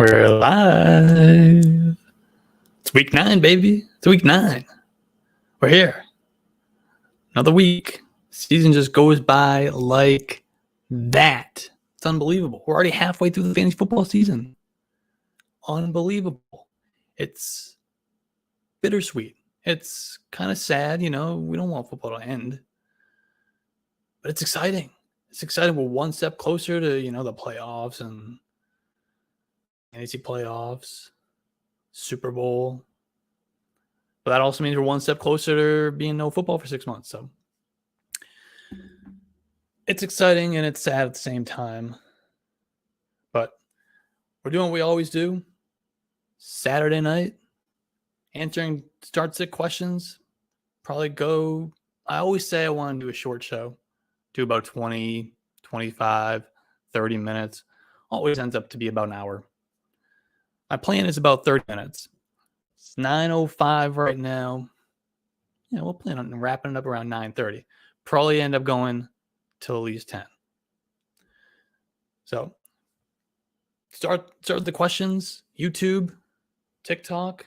We're live. It's week 9, baby. It's week 9. We're here. Another week. Season just goes by like that. It's unbelievable. We're already halfway through the fantasy football season. Unbelievable. It's bittersweet. It's kind of sad, we don't want football to end. But it's exciting. It's exciting. We're one step closer to, the playoffs and fantasy playoffs, Super Bowl. But that also means we're one step closer to being no football for 6 months. So it's exciting and it's sad at the same time. But we're doing what we always do. Saturday night, answering start-sit questions. Probably go. I always say I want to do a short show. Do about 20, 25, 30 minutes. Always ends up to be about an hour. My plan is about 30 minutes. It's 9:05 right now. We'll plan on wrapping it up around 9:30. Probably end up going till at least 10. So start the questions. YouTube, TikTok.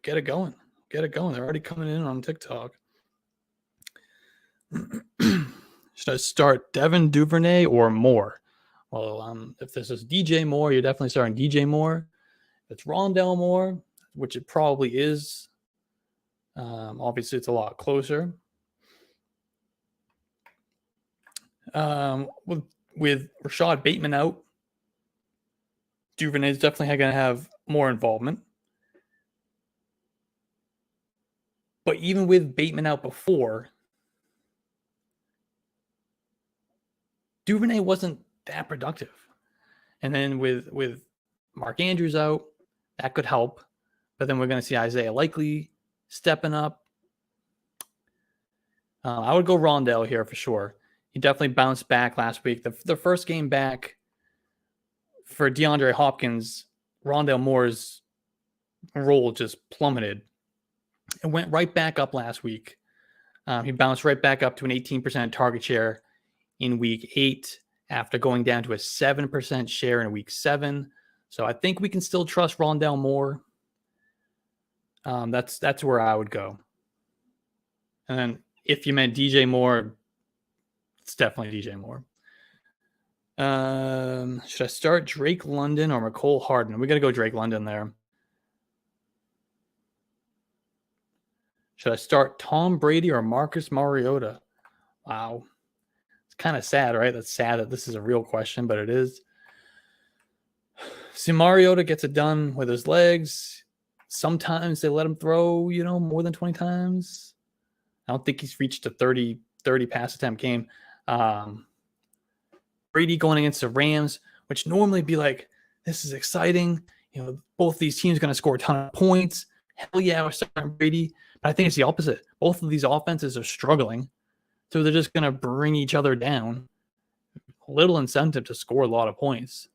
Get it going. They're already coming in on TikTok. Should I start Devin Duvernay or Moore? Well, if this is DJ Moore, you're definitely starting DJ Moore. If it's Rondell Moore, which it probably is, obviously it's a lot closer. With Rashad Bateman out, Duvernay is definitely going to have more involvement. But even with Bateman out before, Duvernay wasn't that productive. And then with Mark Andrews out, that could help. But then we're going to see Isaiah Likely stepping up. I would go Rondell here for sure. He definitely bounced back last week. The first game back for DeAndre Hopkins, Rondell Moore's role just plummeted. It went right back up last week. He bounced right back up to an 18% target share in week 8 after going down to a 7% share in week 7. So I think we can still trust Rondell Moore. That's where I would go. And then if you meant DJ Moore, it's definitely DJ Moore. Should I start Drake London or McCole Hardman? We got to go Drake London there. Should I start Tom Brady or Marcus Mariota? Wow. It's kind of sad, right? That's sad that this is a real question, but it is. See, Mariota gets it done with his legs. Sometimes they let him throw, more than 20 times. I don't think he's reached a 30 pass attempt game. Brady going against the Rams, which normally be like, this is exciting. Both these teams are going to score a ton of points. Hell yeah, we're starting Brady. But I think it's the opposite. Both of these offenses are struggling. So they're just going to bring each other down. Little incentive to score a lot of points.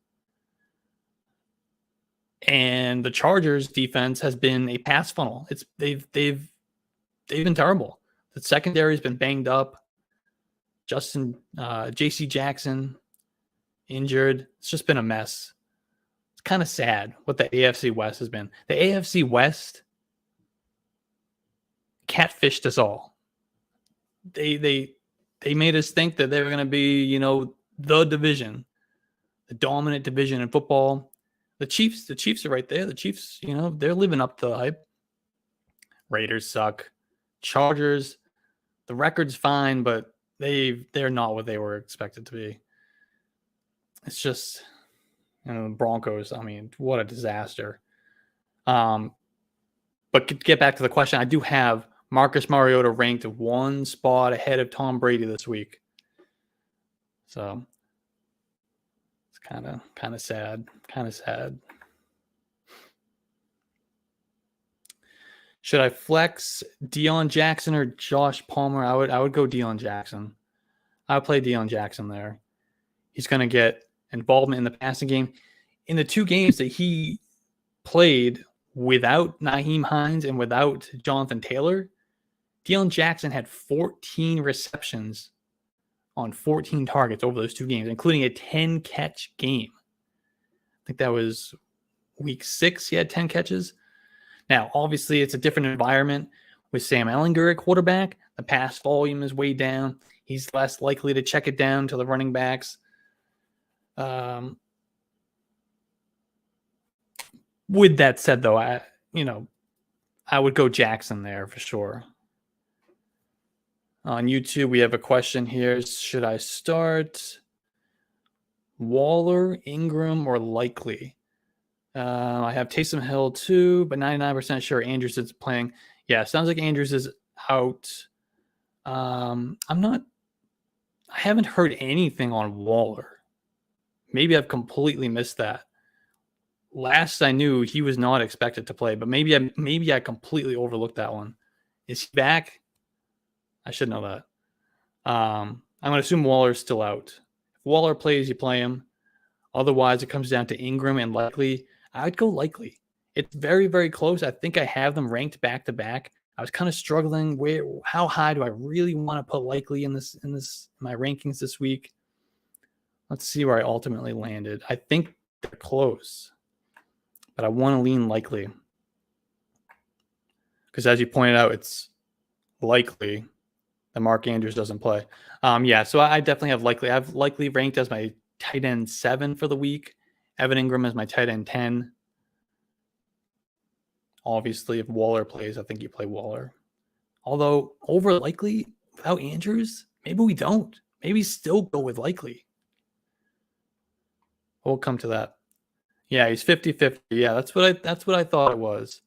And the Chargers defense has been a pass funnel. They've been terrible. The secondary has been banged up. JC Jackson injured. It's just been a mess. It's kind of sad what the AFC West has been. The AFC West catfished us all. They made us think that they were going to be, the division, the dominant division in football. The Chiefs are right there. The Chiefs, they're living up to the hype. Raiders suck. Chargers, the record's fine, but they're not what they were expected to be. It's just, the Broncos, what a disaster. But to get back to the question, I do have Marcus Mariota ranked one spot ahead of Tom Brady this week. So it's kind of sad. Should I flex Deion Jackson or Josh Palmer? I would go Deion Jackson. I would play Deion Jackson there. He's going to get involvement in the passing game. In the 2 games that he played without Nyheim Hines and without Jonathan Taylor, Deion Jackson had 14 receptions on 14 targets over those 2 games, including a 10-catch game. think that was week 6. He had 10 catches. Now, obviously, it's a different environment with Sam Ehlinger at quarterback. The pass volume is way down. He's less likely to check it down to the running backs. With that said, though, I would go Jackson there for sure. On YouTube, we have a question here. Should I start Waller, Ingram, or Likely? I have Taysom Hill too, but 99% sure Andrews is playing. Yeah, sounds like Andrews is out. I haven't heard anything on Waller. Maybe I've completely missed that. Last I knew, he was not expected to play, but maybe I completely overlooked that one. Is he back? I should know that. I'm going to assume Waller's still out. If Waller plays, you play him. Otherwise, it comes down to Ingram and Likely. I'd go Likely. It's very, very close. I think I have them ranked back to back. I was kind of struggling. How high do I really want to put Likely in my rankings this week? Let's see where I ultimately landed. I think they're close, but I want to lean Likely because, as you pointed out, it's likely that Mark Andrews doesn't play. So I definitely have Likely. I have Likely ranked as my tight end 7 for the week. Evan Ingram as my tight end 10. Obviously, if Waller plays, I think you play Waller. Although, over Likely without Andrews, maybe we don't. Maybe still go with Likely. We'll come to that. Yeah, he's 50-50. Yeah, that's what I thought it was.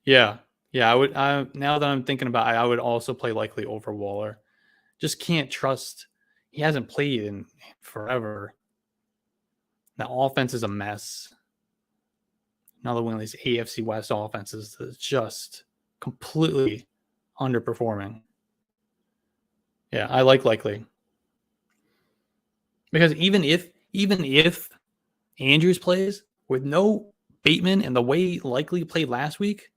Yeah. I would. Now that I'm thinking about it, I would also play Likely over Waller. Just can't trust. He hasn't played in forever. The offense is a mess. Another one of these AFC West offenses that's just completely underperforming. Yeah, I like Likely. Because even if Andrews plays with no Bateman and the way Likely played last week,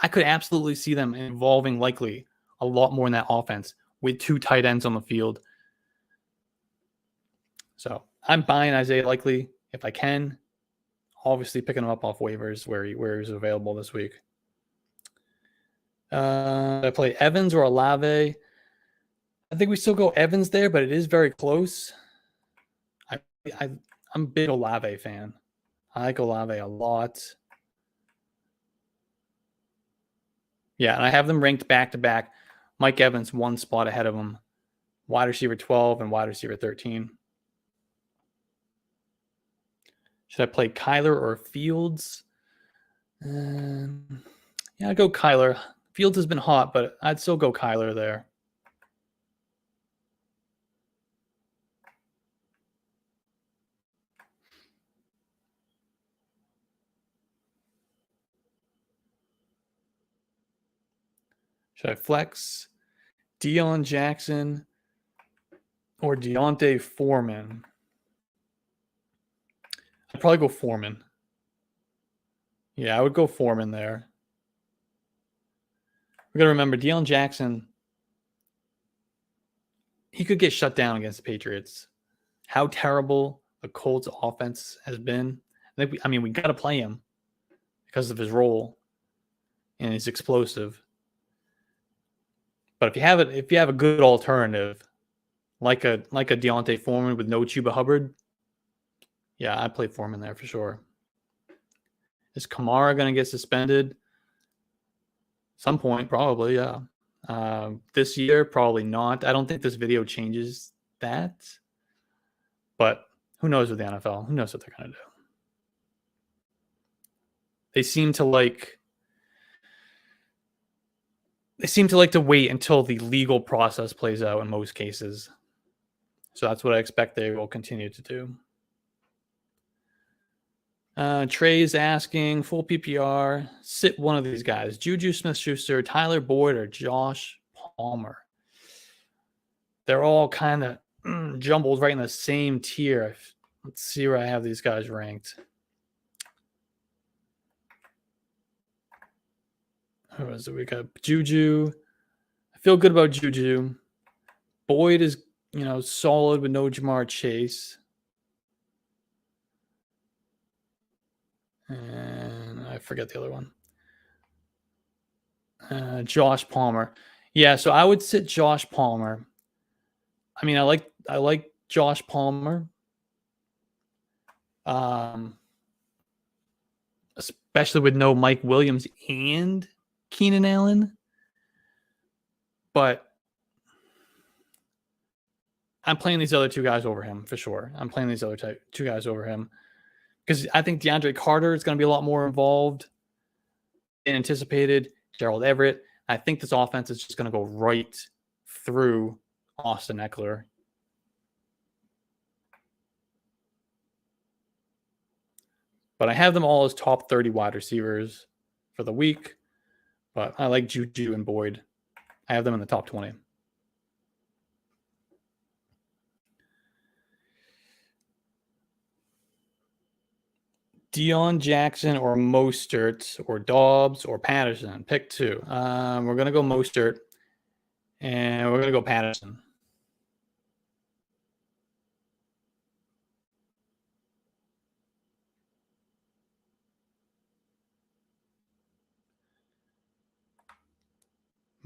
I could absolutely see them involving Likely a lot more in that offense with 2 tight ends on the field. So I'm buying Isaiah Likely if I can. Obviously picking him up off waivers where he's available this week. I play Evans or Olave. I think we still go Evans there, but it is very close. I'm a big Olave fan. I like Olave a lot. Yeah, and I have them ranked back to back. Mike Evans 1 spot ahead of him. Wide receiver 12 and wide receiver 13. Should I play Kyler or Fields? I'd go Kyler. Fields has been hot, but I'd still go Kyler there. Should I flex Deion Jackson or Deontay Foreman? I'd probably go Foreman. Yeah, I would go Foreman there. We got to remember, Deion Jackson, he could get shut down against the Patriots. How terrible the Colts offense has been. We got to play him because of his role and he's explosive. But if you have a good alternative, like a Deontay Foreman with no Chuba Hubbard, yeah, I'd play Foreman there for sure. Is Kamara going to get suspended? Some point, probably, yeah. This year, probably not. I don't think this video changes that. But who knows with the NFL? Who knows what they're going to do? They seem to like to wait until the legal process plays out in most cases. So that's what I expect they will continue to do. Trey's asking, full PPR, sit one of these guys. Juju Smith-Schuster, Tyler Boyd, or Josh Palmer. They're all kind of jumbled right in the same tier. Let's see where I have these guys ranked. Who is it? We got Juju. I feel good about Juju. Boyd is solid with no Jamar Chase. And I forget the other one. Josh Palmer. Yeah, so I would sit Josh Palmer. I mean, I like Josh Palmer. Especially with no Mike Williams and Keenan Allen. But I'm playing these other two guys over him for sure. I'm playing these other two guys over him because I think DeAndre Carter is going to be a lot more involved than anticipated. Gerald Everett. I think this offense is just going to go right through Austin Eckler. But I have them all as top 30 wide receivers for the week. But I like Juju and Boyd. I have them in the top 20. Deion Jackson or Mostert or Dobbs or Patterson. Pick two. We're going to go Mostert. And we're going to go Patterson.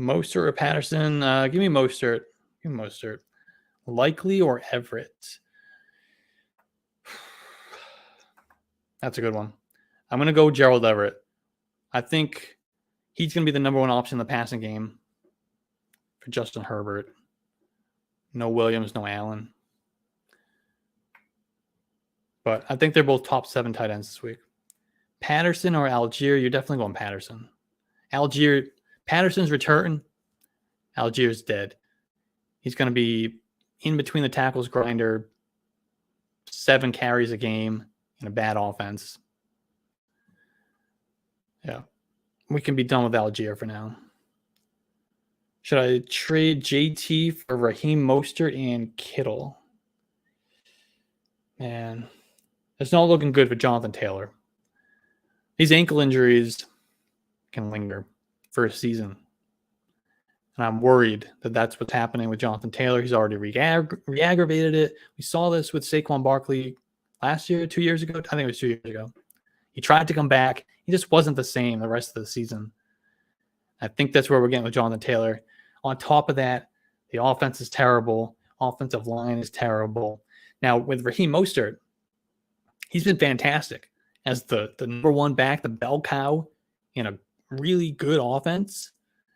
Mostert or Patterson? Give me Mostert. Give me Mostert. Likely or Everett? That's a good one. I'm going to go Gerald Everett. I think he's going to be the number one option in the passing game for Justin Herbert. No Williams, no Allen. But I think they're both top 7 tight ends this week. Patterson or Algier? You're definitely going Patterson. Patterson's return. Algier's dead. He's going to be in between the tackles grinder, 7 carries a game in a bad offense. Yeah. We can be done with Algier for now. Should I trade JT for Raheem Mostert and Kittle? Man, it's not looking good for Jonathan Taylor. These ankle injuries can linger for a season. And I'm worried that that's what's happening with Jonathan Taylor. He's already re-aggravated it. We saw this with Saquon Barkley last year, 2 years ago. I think it was 2 years ago. He tried to come back. He just wasn't the same the rest of the season. I think that's where we're getting with Jonathan Taylor. On top of that, the offense is terrible. Offensive line is terrible. Now, with Raheem Mostert, he's been fantastic as the number one back, the bell cow in a really good offense,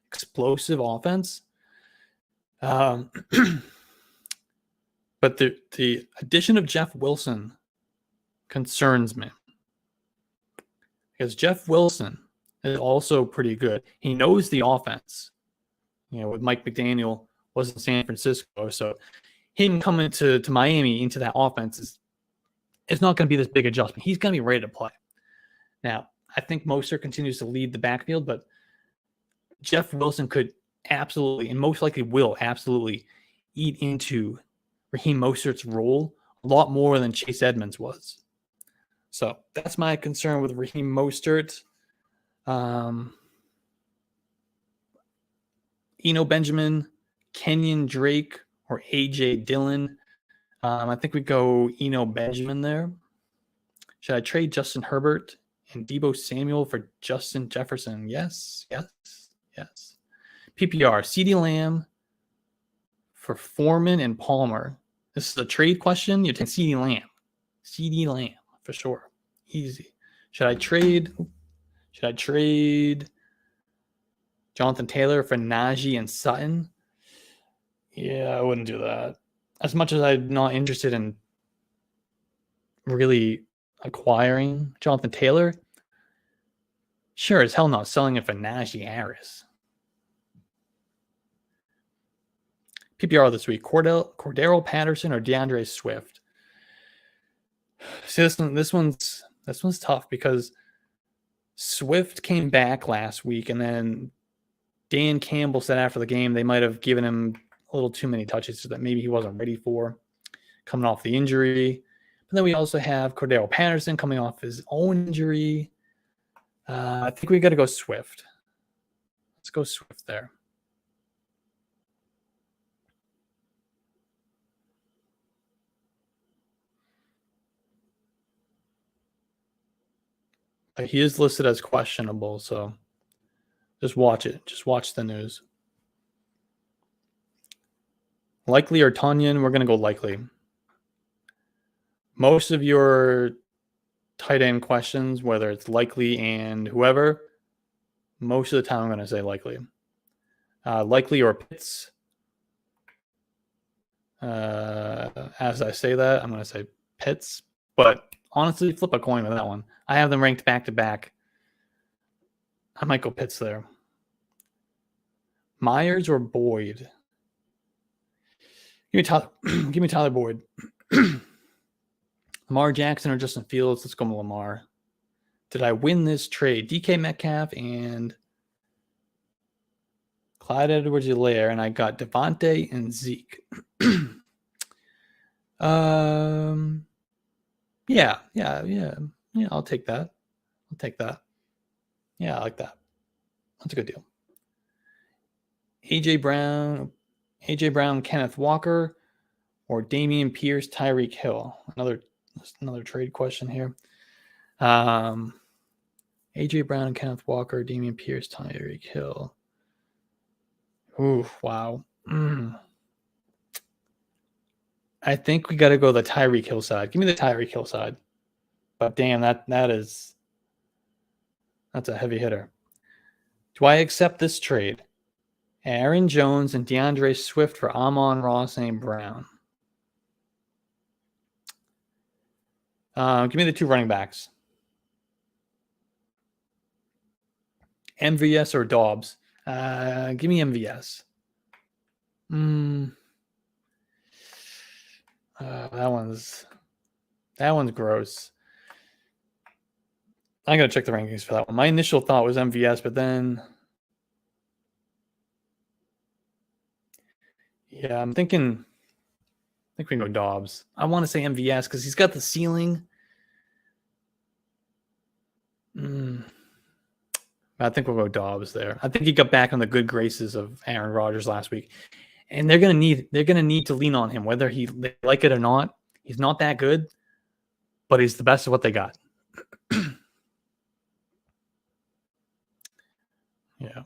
explosive offense. But the addition of Jeff Wilson concerns me. Because Jeff Wilson is also pretty good. He knows the offense. With Mike McDaniel was in San Francisco. So him coming to Miami into that offense it's not going to be this big adjustment. He's going to be ready to play. Now, I think Mostert continues to lead the backfield, but Jeff Wilson could absolutely, and most likely will absolutely, eat into Raheem Mostert's role a lot more than Chase Edmonds was. So that's my concern with Raheem Mostert. Eno Benjamin, Kenyon Drake, or A.J. Dillon. I think we go Eno Benjamin there. Should I trade Justin Herbert and Deebo Samuel for Justin Jefferson? Yes. PPR, CeeDee Lamb for Foreman and Palmer. This is a trade question. You take CeeDee Lamb for sure. Easy. Should I trade Jonathan Taylor for Najee and Sutton? Yeah, I wouldn't do that. As much as I'm not interested in really acquiring Jonathan Taylor, sure as hell not selling it for Najee Harris. PPR this week, Cordero Patterson or DeAndre Swift. See, this one's tough because Swift came back last week, and then Dan Campbell said after the game they might have given him a little too many touches that maybe he wasn't ready for coming off the injury. But then we also have Cordero Patterson coming off his own injury. I think we got to go Swift. Let's go Swift there. He is listed as questionable, so just watch it. Just watch the news. Likely or Tunyon? We're going to go likely. Most of your tight end questions, whether it's likely and whoever, most of the time I'm going to say likely. Likely or Pitts. As I say that, I'm going to say Pitts. But honestly, flip a coin with that one. I have them ranked back to back. I might go Pitts there. Myers or Boyd? Give me Tyler Boyd. Lamar Jackson or Justin Fields? Let's go with Lamar. Did I win this trade? DK Metcalf and Clyde Edwards-Helaire, and I got Devontae and Zeke. Yeah. I'll take that. Yeah, I like that. That's a good deal. AJ Brown, Kenneth Walker, or Damian Pierce, Tyreek Hill. Another trade question here. AJ Brown and Kenneth Walker, Damian Pierce, Tyreek Hill. Ooh, wow. I think we got to go the Tyreek Hill side. Give me the Tyreek Hill side. But damn, that's a heavy hitter. Do I accept this trade? Aaron Jones and DeAndre Swift for Amon-Ra St. Brown. Give me the two running backs. MVS or Dobbs? Give me MVS. That one's gross. I'm gonna check the rankings for that one. My initial thought was MVS, but then yeah, I think we can go Dobbs. I want to say MVS because he's got the ceiling. I think we'll go Dobbs there. I think he got back on the good graces of Aaron Rodgers last week, and they're gonna need to lean on him whether they like it or not. He's not that good, but he's the best of what they got. Yeah.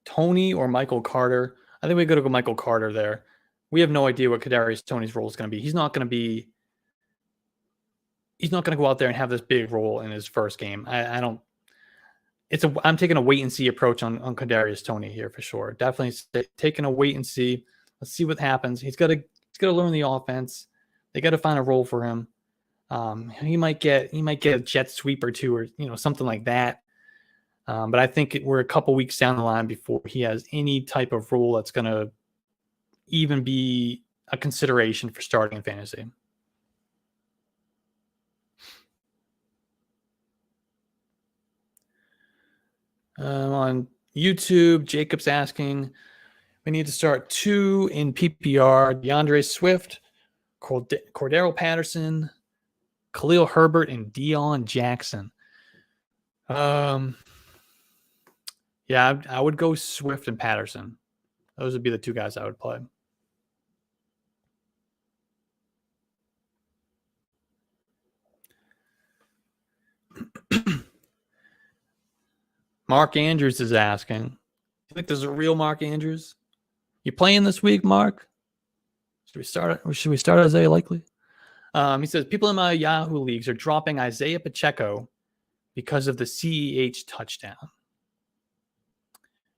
Tony or Michael Carter? I think we got to go Michael Carter there. We have no idea what Kadarius Toney's role is going to be. He's not going to go out there and have this big role in his first game. I'm taking a wait and see approach on Kadarius Toney here for sure. Definitely taking a wait and see. Let's see what happens. He's got to learn the offense. They got to find a role for him. He might get a jet sweep or two or something like that. But I think we're a couple weeks down the line before he has any type of role that's going to even be a consideration for starting in fantasy. On YouTube, Jacob's asking, we need to start 2 in PPR, DeAndre Swift, Cordero Patterson, Khalil Herbert, and Deion Jackson. Yeah, I would go Swift and Patterson. Those would be the two guys I would play. Mark Andrews is asking, you think there's a real Mark Andrews? You playing this week, Mark? Should we start Isaiah Likely? He says, people in my Yahoo leagues are dropping Isaiah Pacheco because of the CEH touchdown.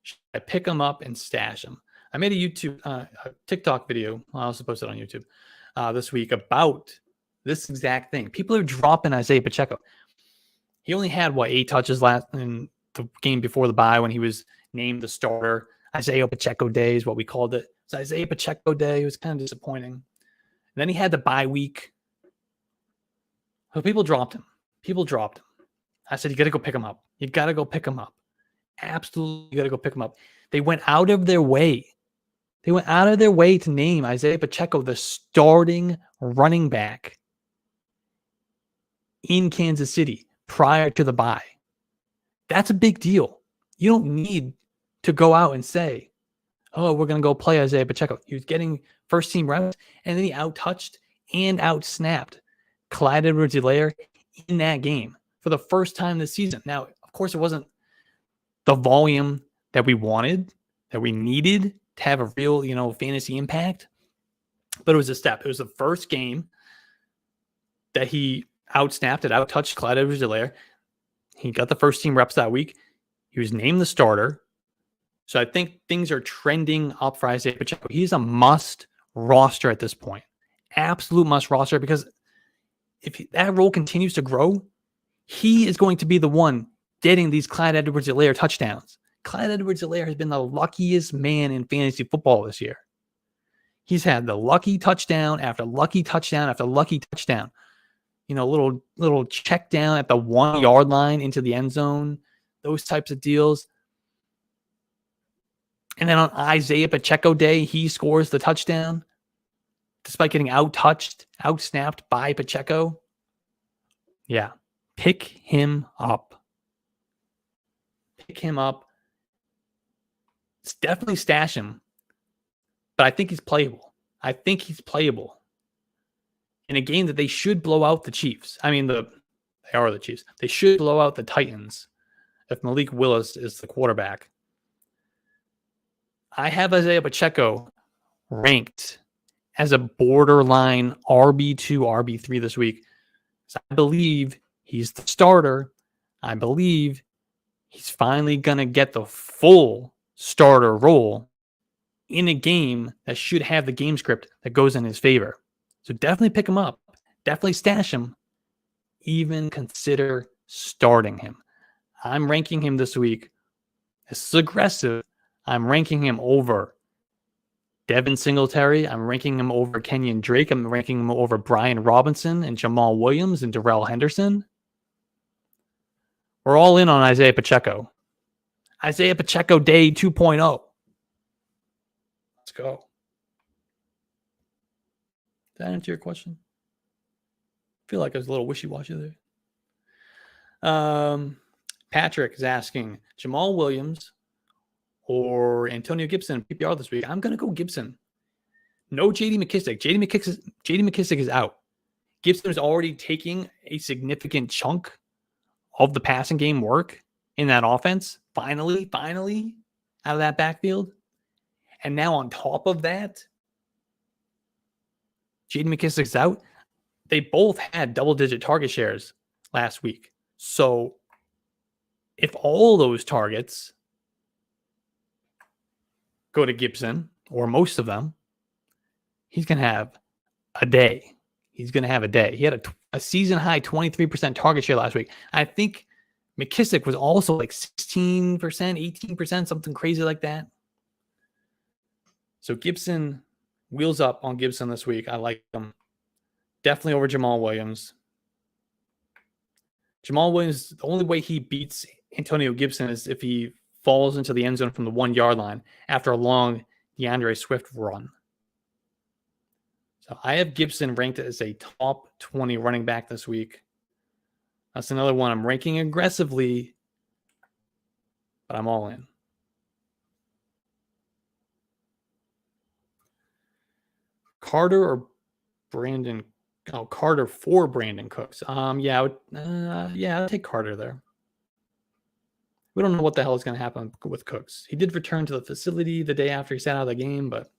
Should I pick him up and stash him? I made a TikTok video. I also posted on YouTube this week about this exact thing. People are dropping Isaiah Pacheco. He only had 8 touches last in the game before the bye when he was named the starter. Isaiah Pacheco Day is what we called it. It's Isaiah Pacheco Day. It was kind of disappointing. And then he had the bye week. So people dropped him. I said, you got to go pick him up. You got to go pick him up. Absolutely got to go pick him up. They went out of their way. To name Isaiah Pacheco the starting running back in Kansas City prior to the bye. That's a big deal. You don't need to go out and say, oh, we're going to go play Isaiah Pacheco. He was getting first team reps, and then he out-touched and out-snapped Clyde Edwards-Helaire in that game for the first time this season. Now, of course, it wasn't the volume that we wanted, that we needed to have a real, fantasy impact, but it was a step. It was the first game that he outsnapped it, outtouched Clyde Edwards-Helaire. He got the first team reps that week. He was named the starter. So I think things are trending up for Isaiah Pacheco. He's a must roster at this point. Absolute must roster, because if that role continues to grow, he is going to be the one getting these Clyde Edwards-Helaire touchdowns. Clyde Edwards-Helaire has been the luckiest man in fantasy football this year. He's had the lucky touchdown after lucky touchdown after lucky touchdown. Little check down at the 1 yard line into the end zone, those types of deals. And then on Isaiah Pacheco Day, he scores the touchdown despite getting outsnapped by Pacheco. Yeah, pick him up. Pick him up. It's definitely stash him, but I think he's playable. In a game that they should blow out the Chiefs. I mean, they are the Chiefs. They should blow out the Titans if Malik Willis is the quarterback. I have Isaiah Pacheco ranked as a borderline RB2, RB3 this week. So I believe he's the starter. I believe he's finally going to get the full starter role in a game that should have the game script that goes in his favor. So definitely pick him up. Definitely stash him. Even consider starting him. I'm ranking him this week. This is aggressive. I'm ranking him over Devin Singletary. I'm ranking him over Kenyon Drake. I'm ranking him over Brian Robinson and Jamal Williams and Darrell Henderson. We're all in on Isaiah Pacheco. Isaiah Pacheco Day 2.0. Let's go. Did that answer your question? I feel like I was a little wishy-washy there. Patrick is asking, Jamal Williams or Antonio Gibson PPR this week? I'm going to go Gibson. No J.D. McKissick. J.D. McKissick is out. Gibson is already taking a significant chunk of the passing game work in that offense. Finally, out of that backfield. And now on top of that, J.D. McKissick's out. They both had double-digit target shares last week. So if all those targets go to Gibson, or most of them, he's going to have a day. He had a season-high 23% target share last week. I think McKissick was also like 16%, 18%, something crazy like that. So Gibson, wheels up on Gibson this week. I like him. Definitely over Jamal Williams. Jamal Williams, the only way he beats Antonio Gibson is if he falls into the end zone from the 1 yard line after a long DeAndre Swift run. So I have Gibson ranked as a top 20 running back this week. That's another one I'm ranking aggressively, but I'm all in. Carter or Brandon? Oh, Carter for Brandon Cooks. I'll take Carter there. We don't know what the hell is going to happen with Cooks. He did return to the facility the day after he sat out of the game, but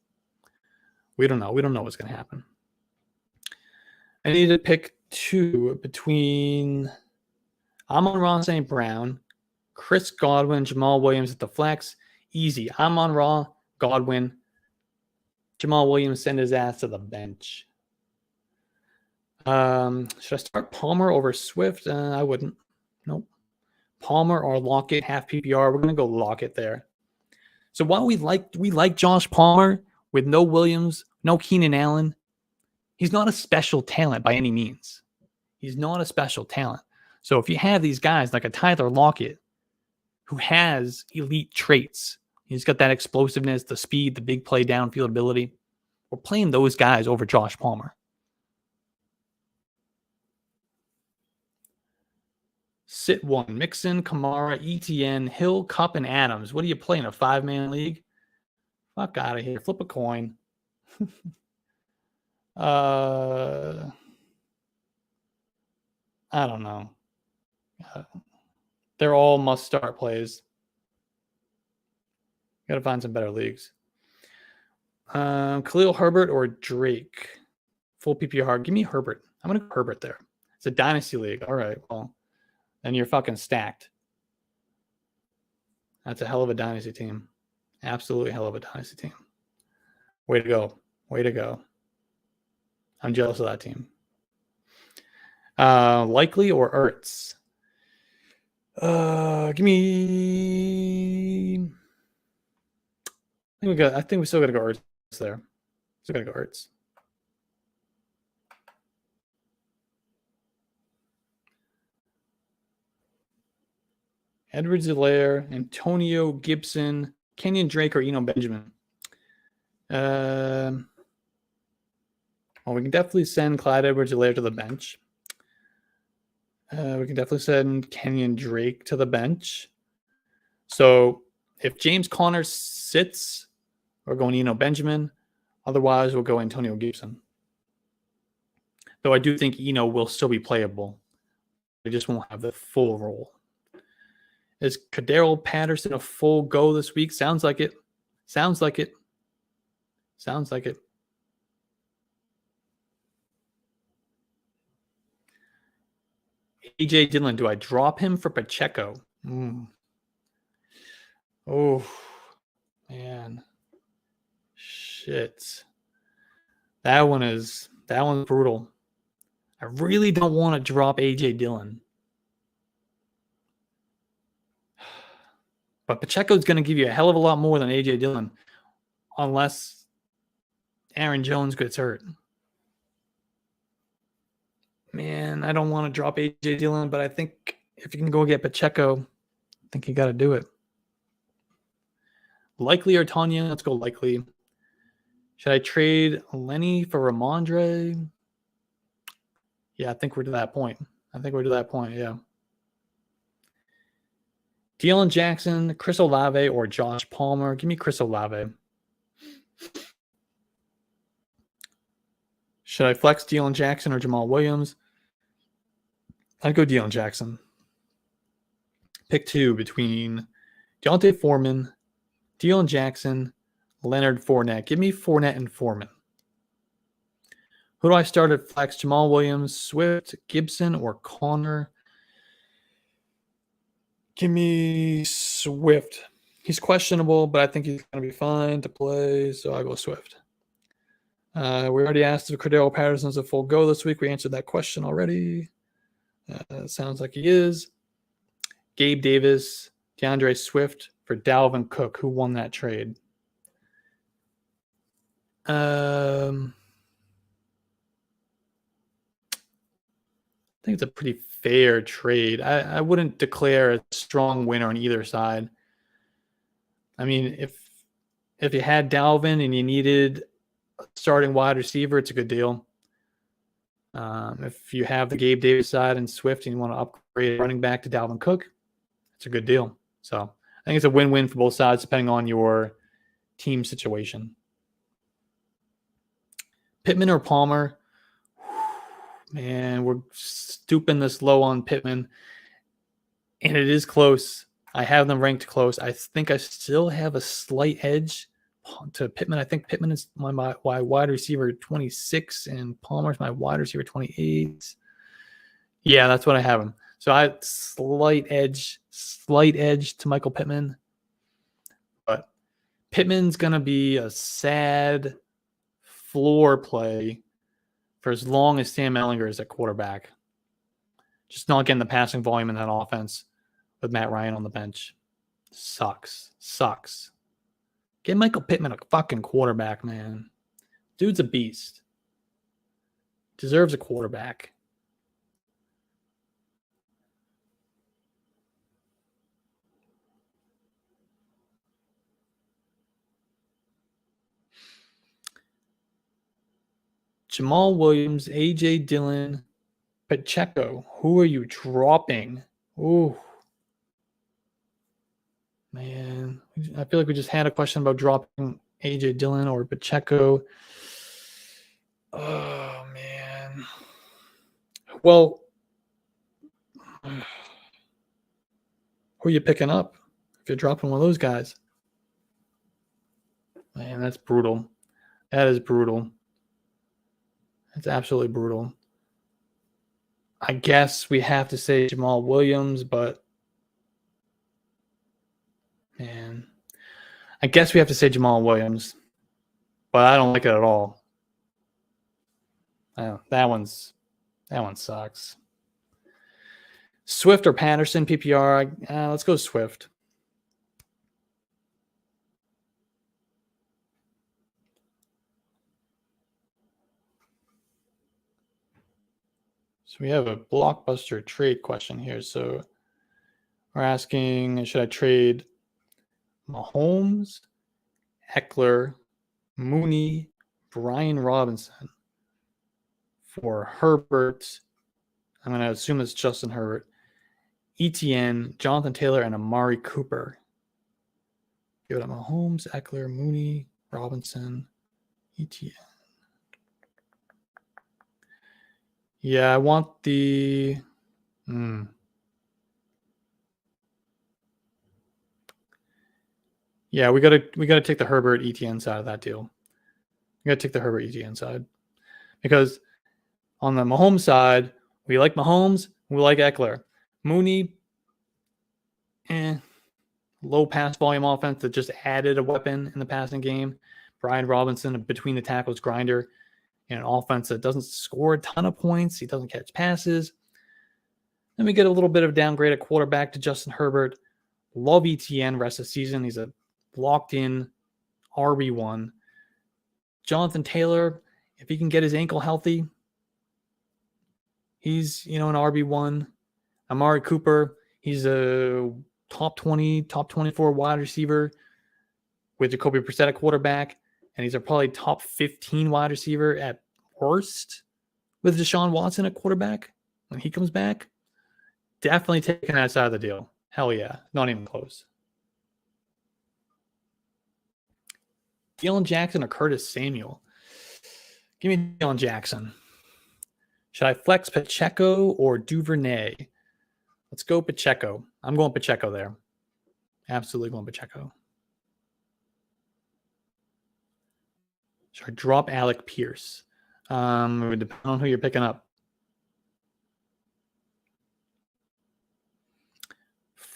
we don't know. We don't know what's going to happen. I need to pick two between Amon-Ra St. Brown, Chris Godwin, Jamal Williams at the flex. Easy. Amon-Ra, Godwin, Jamal Williams, send his ass to the bench. Should I start Palmer over Swift? I wouldn't. Nope. Palmer or Lockett, half PPR. We're going to go Lockett there. So while we like Josh Palmer with no Williams, no Keenan Allen, he's not a special talent by any means. He's not a special talent. So if you have these guys like a Tyler Lockett who has elite traits, he's got that explosiveness, the speed, the big play downfield ability. We're playing those guys over Josh Palmer. Sit one. Mixon, Kamara, ETN, Hill, Cup, and Adams. What are you playing? A 5-man league? Fuck out of here. Flip a coin. I don't know. They're all must-start plays. Got to find some better leagues. Khalil Herbert or Drake? Full PPR. Give me Herbert. I'm going to go Herbert there. It's a dynasty league. All right. Well, then you're fucking stacked. That's a hell of a dynasty team. Absolutely hell of a dynasty team. Way to go. Way to go. I'm jealous of that team. Likely or Ertz? Give me. I think we still got to go Ertz there. Still got to go Ertz. Edwards-Helaire, Antonio Gibson, Kenyon Drake, or Eno Benjamin. Well, we can definitely send Clyde Edwards-Helaire to the bench. We can definitely send Kenyon Drake to the bench. So if James Conner sits, we're going Eno Benjamin. Otherwise, we'll go Antonio Gibson. Though I do think Eno will still be playable. They just won't have the full role. Is Cordarrelle Patterson a full go this week? Sounds like it. Sounds like it. Sounds like it. AJ Dillon, do I drop him for Pacheco? Oh, man. Shit. That one's brutal. I really don't want to drop AJ Dillon. But Pacheco's going to give you a hell of a lot more than AJ Dillon unless Aaron Jones gets hurt. Man, I don't want to drop AJ Dillon, but I think if you can go get Pacheco, I think you got to do it. Likely or Tanya? Let's go likely. Should I trade Lenny for Ramondre? Yeah, I think we're to that point. Yeah. Deion Jackson, Chris Olave, or Josh Palmer? Give me Chris Olave. Should I flex Deion Jackson or Jamal Williams? I'd go Deion Jackson. Pick two between Deontay Foreman, Deion Jackson, Leonard Fournette. Give me Fournette and Foreman. Who do I start at flex? Jamal Williams, Swift, Gibson, or Connor? Give me Swift. He's questionable, but I think he's going to be fine to play, so I'll go Swift. We already asked if Cordarrelle Patterson's a full go this week. We answered that question already. Sounds like he is. Gabe Davis, DeAndre Swift for Dalvin Cook. Who won that trade? I think it's a pretty fair trade. I wouldn't declare a strong winner on either side. I mean, if you had Dalvin and you needed a starting wide receiver, it's a good deal. If you have the Gabe Davis side and Swift and you want to upgrade running back to Dalvin Cook, it's a good deal. So I think it's a win-win for both sides depending on your team situation. Pittman or Palmer? Man, we're stooping this low on Pittman, and it is close. I have them ranked close. I think I still have a slight edge to Pittman. I think Pittman is my wide receiver 26, and Palmer's my wide receiver 28. Yeah, that's what I have him. So I have slight edge to Michael Pittman. But Pittman's going to be a sad floor play for as long as Sam Ehlinger is at quarterback. Just not getting the passing volume in that offense with Matt Ryan on the bench. Sucks. Get Michael Pittman a fucking quarterback, man. Dude's a beast. Deserves a quarterback. Jamal Williams, AJ Dillon, Pacheco. Who are you dropping? Ooh. Man, I feel like we just had a question about dropping AJ Dillon or Pacheco. Oh, man. Well, Who are you picking up if you're dropping one of those guys? Man, that's brutal. That is brutal. That's absolutely brutal. I guess we have to say Jamal Williams, but man, I guess we have to say Jamal Williams, but I don't like it at all. That one sucks. Swift or Patterson PPR? Let's go Swift. So we have a blockbuster trade question here. So we're asking, should I trade Mahomes, Eckler, Mooney, Brian Robinson for Herbert? I'm going to assume it's Justin Herbert, ETN, Jonathan Taylor, and Amari Cooper. Give it up Mahomes, Eckler, Mooney, Robinson, ETN. Yeah, I want the... Yeah, we gotta take the Herbert ETN side of that deal. We gotta take the Herbert ETN side. Because on the Mahomes side, we like Mahomes, we like Eckler. Mooney, low pass volume offense that just added a weapon in the passing game. Brian Robinson, a between the tackles grinder, in an offense that doesn't score a ton of points. He doesn't catch passes. Then we get a little bit of downgrade at quarterback to Justin Herbert. Love ETN rest of the season. He's a locked-in RB1. Jonathan Taylor, if he can get his ankle healthy, he's, an RB1. Amari Cooper, he's a top 20, top 24 wide receiver with Jacoby Brissett at quarterback, and he's a probably top 15 wide receiver at worst with Deshaun Watson at quarterback when he comes back. Definitely taking that side of the deal. Hell yeah. Not even close. Dylan Jackson or Curtis Samuel? Give me Dylan Jackson. Should I flex Pacheco or Duvernay? Let's go Pacheco. I'm going Pacheco there. Absolutely going Pacheco. Should I drop Alec Pierce? It would depend on who you're picking up.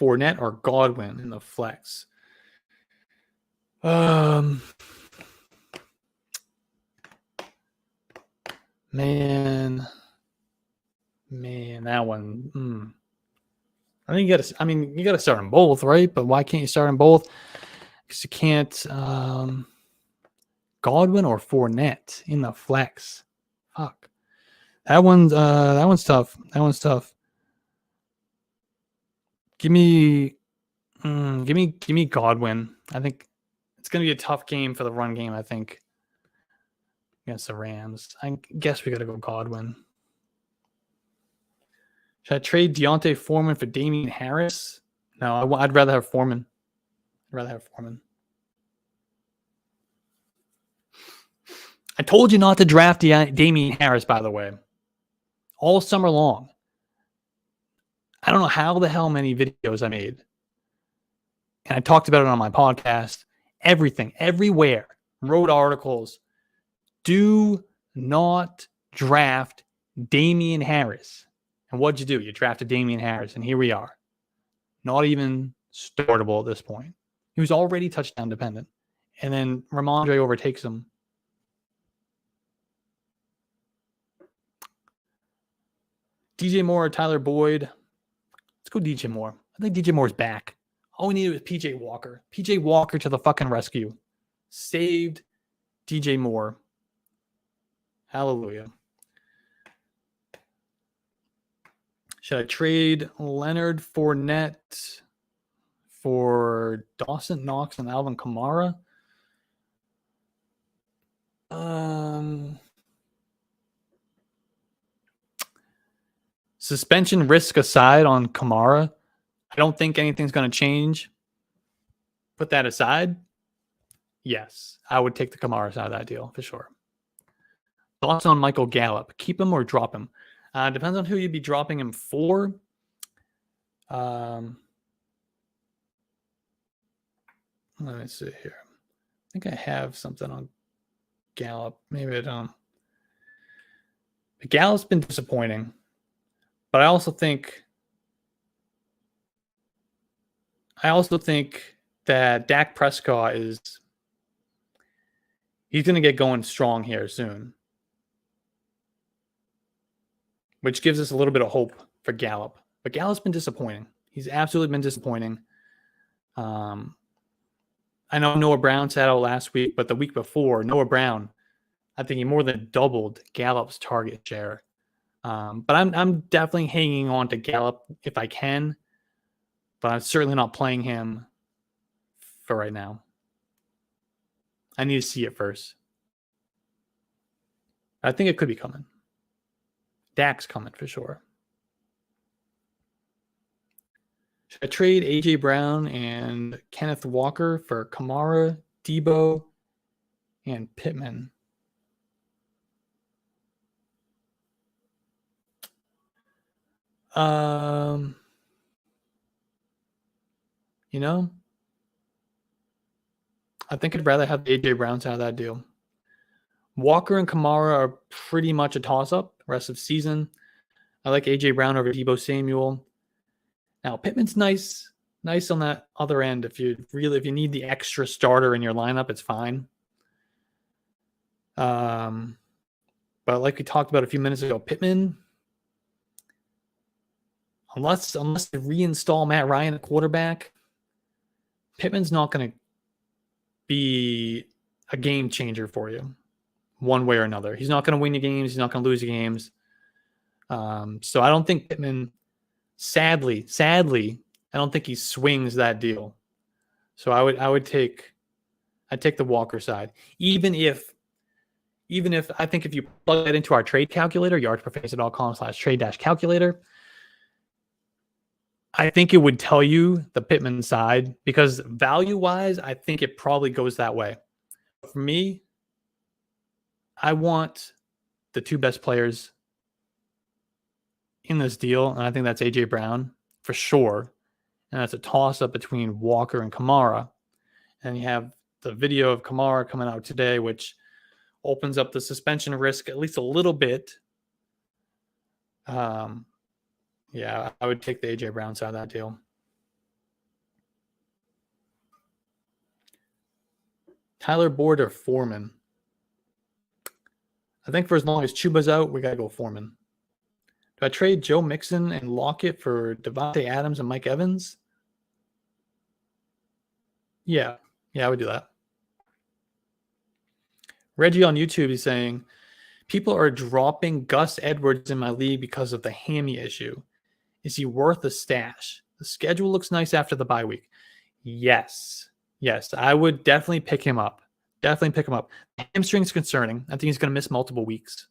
Fournette or Godwin in the flex? Man, that one. I think you got to start them both, right? But why can't you start them both? Because you can't. Godwin or Fournette in the flex? Fuck. That one's tough. That one's tough. Give me Godwin. I think it's going to be a tough game for the run game, I think, against the Rams. I guess we got to go Godwin. Should I trade Deontay Foreman for Damian Harris? No, I'd rather have Foreman. I told you not to draft Damian Harris, by the way, all summer long. I don't know how the hell many videos I made. And I talked about it on my podcast. Everything, everywhere, wrote articles. Do not draft Damian Harris. And what'd you do? You drafted Damian Harris, and here we are. Not even startable at this point. He was already touchdown dependent. And then Ramondre overtakes him. DJ Moore or Tyler Boyd? Let's go DJ Moore. I think DJ Moore's back. All we needed was PJ Walker. PJ Walker to the fucking rescue. Saved DJ Moore. Hallelujah. Should I trade Leonard Fournette for Dawson Knox and Alvin Kamara? Suspension risk aside on Kamara, I don't think anything's going to change. Put that aside. Yes, I would take the Kamara side of that deal for sure. Thoughts on Michael Gallup? Keep him or drop him? Depends on who you'd be dropping him for. Let me see here. I think I have something on Gallup. Maybe I don't. Gallup's been disappointing, but I also think that Dak Prescott he's going to get going strong here soon, which gives us a little bit of hope for Gallup. But Gallup's been disappointing. He's absolutely been disappointing. I know Noah Brown sat out last week, but the week before, Noah Brown, I think he more than doubled Gallup's target share. But I'm definitely hanging on to Gallup if I can, but I'm certainly not playing him for right now. I need to see it first. I think it could be coming. Dak's coming for sure. Should I trade AJ Brown and Kenneth Walker for Kamara, Debo, and Pittman? You know, I think I'd rather have AJ Brown out of that deal. Walker and Kamara are pretty much a toss-up rest of season. I like AJ Brown over Debo Samuel. Now Pittman's nice on that other end. If you need the extra starter in your lineup, it's fine. But like we talked about a few minutes ago, Pittman, unless they reinstall Matt Ryan at quarterback, Pittman's not going to be a game changer for you one way or another. He's not going to win you games. He's not going to lose you games. So I don't think Pittman, sadly, I don't think he swings that deal. So I'd take the Walker side. Even if I think if you plug that into our trade calculator, yardsperfantasy.com/trade-calculator, I think it would tell you the Pittman side because value-wise, I think it probably goes that way. For me, I want the two best players in this deal, and I think that's AJ Brown for sure. And that's a toss-up between Walker and Kamara. And you have the video of Kamara coming out today, which opens up the suspension risk at least a little bit. Yeah, I would take the AJ Brown side of that deal. Tyler Boyd or Foreman? I think for as long as Chuba's out, we got to go Foreman. Do I trade Joe Mixon and Lockett for Devontae Adams and Mike Evans? Yeah, I would do that. Reggie on YouTube is saying, people are dropping Gus Edwards in my league because of the hammy issue. Is he worth a stash? The schedule looks nice after the bye week. Yes, I would definitely pick him up. The hamstring's concerning. I think he's going to miss multiple weeks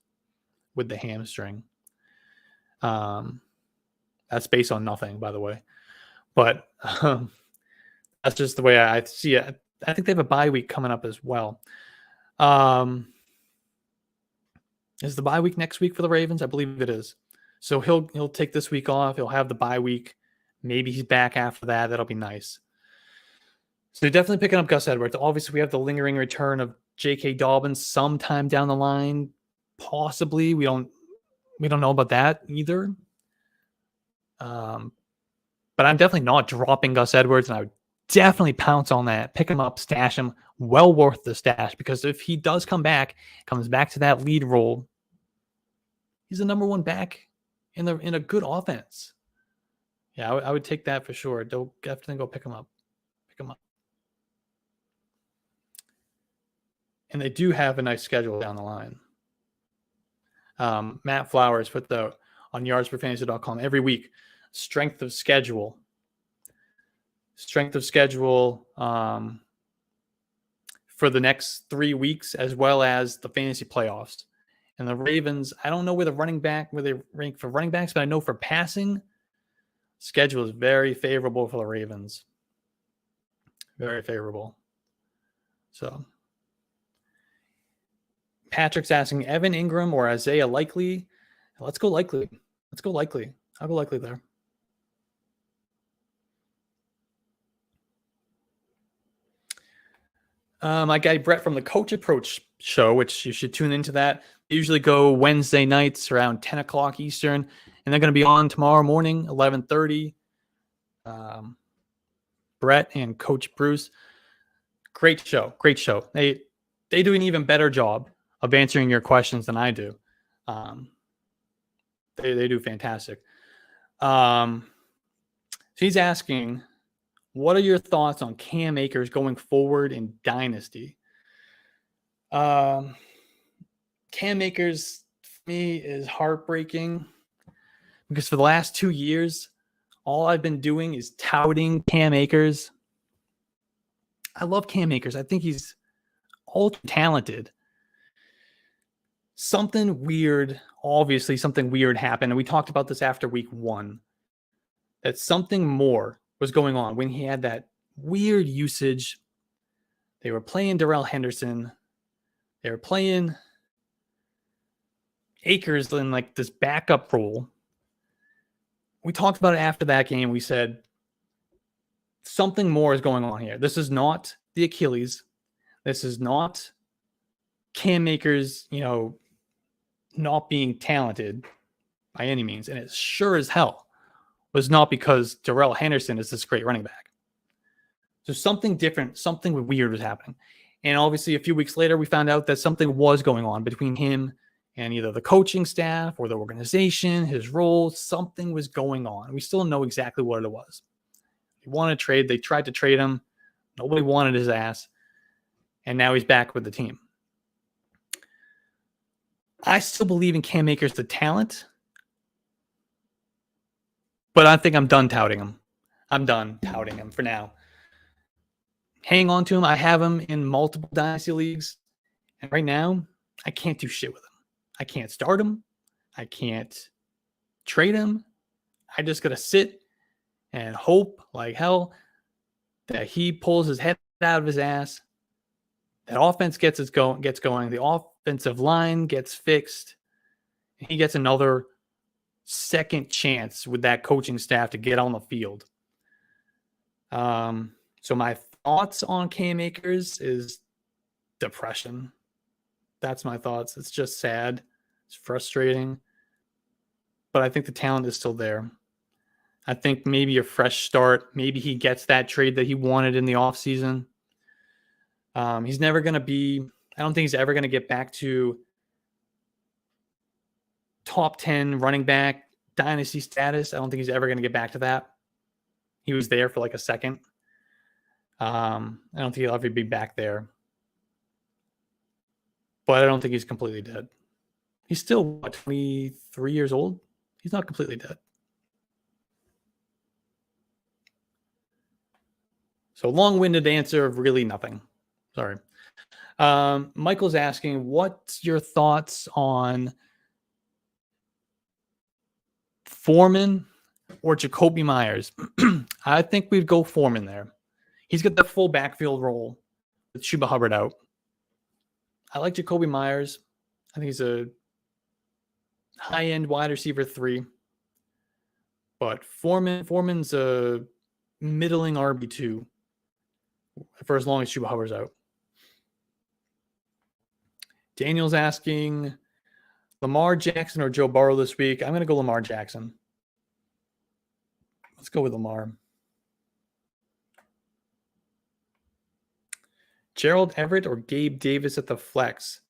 with the hamstring. That's based on nothing, by the way. But that's just the way I see it. I think they have a bye week coming up as well. Is the bye week next week for the Ravens? I believe it is. So he'll take this week off. He'll have the bye week. Maybe he's back after that. That'll be nice. So definitely picking up Gus Edwards. Obviously, we have the lingering return of J.K. Dobbins sometime down the line. Possibly. We don't know about that either. But I'm definitely not dropping Gus Edwards, and I would definitely pounce on that. Pick him up, stash him. Well worth the stash, because if he does comes back to that lead role, he's the number one back in a good offense. Yeah, I would take that for sure. Don't definitely go pick him up. And they do have a nice schedule down the line. Matt Flowers put on yardsperfantasy.com every week. Strength of schedule for the next 3 weeks, as well as the fantasy playoffs. And the Ravens, I don't know where they rank for running backs, but I know for passing, schedule is very favorable for the Ravens. Very favorable. So Patrick's asking Evan Ingram or Isaiah Likely. Let's go Likely. I'll go Likely there. My guy Brett from the Coach Approach show, which you should tune into that. They usually go Wednesday nights around 10 o'clock Eastern, and they're going to be on tomorrow morning, 11:30. Brett and Coach Bruce. Great show. Great show. They do an even better job of answering your questions than I do. They do fantastic. She's asking, what are your thoughts on Cam Akers going forward in Dynasty? Cam Akers, for me, is heartbreaking because for the last 2 years, all I've been doing is touting Cam Akers. I love Cam Akers. I think he's ultra talented. Something weird happened. And we talked about this after week 1, that something more was going on when he had that weird usage. They were playing Darrell Henderson. They were playing Akers in like this backup role. We talked about it after that game. We said something more is going on here. This is not the Achilles. This is not Cam Akers, not being talented by any means. And it sure as hell was not because Darrell Henderson is this great running back. So something different, something weird was happening. And obviously a few weeks later, we found out that something was going on between him and either the coaching staff or the organization, his role. Something was going on. We still don't know exactly what it was. He wanted to trade. They tried to trade him. Nobody wanted his ass. And now he's back with the team. I still believe in Cam Akers, the talent. But I think I'm done touting him. I'm done touting him for now. Hang on to him. I have him in multiple dynasty leagues. And right now, I can't do shit with him. I can't start him. I can't trade him. I just got to sit and hope like hell that he pulls his head out of his ass. That offense gets going. The offensive line gets fixed. And he gets another second chance with that coaching staff to get on the field. So my thoughts on Cam Akers is depression. That's my thoughts. It's just sad. It's frustrating. But I think the talent is still there. I think maybe a fresh start. Maybe he gets that trade that he wanted in the offseason. He's never going to be, I don't think he's ever going to get back to top 10 running back dynasty status. I don't think he's ever going to get back to that. He was there for like a second. I don't think he'll ever be back there. But I don't think he's completely dead. He's still, 23 years old? He's not completely dead. So long-winded answer of really nothing. Sorry. Michael's asking, what's your thoughts on Foreman or Jacoby Myers? I think we'd go Foreman there. He's got the full backfield role with Chuba Hubbard out. I like Jacoby Myers. I think he's a high-end wide receiver 3. But Foreman's a middling RB2 for as long as Chuba Hubbard's out. Daniel's asking, Lamar Jackson or Joe Burrow this week? I'm going to go Lamar Jackson. Let's go with Lamar. Gerald Everett or Gabe Davis at the flex?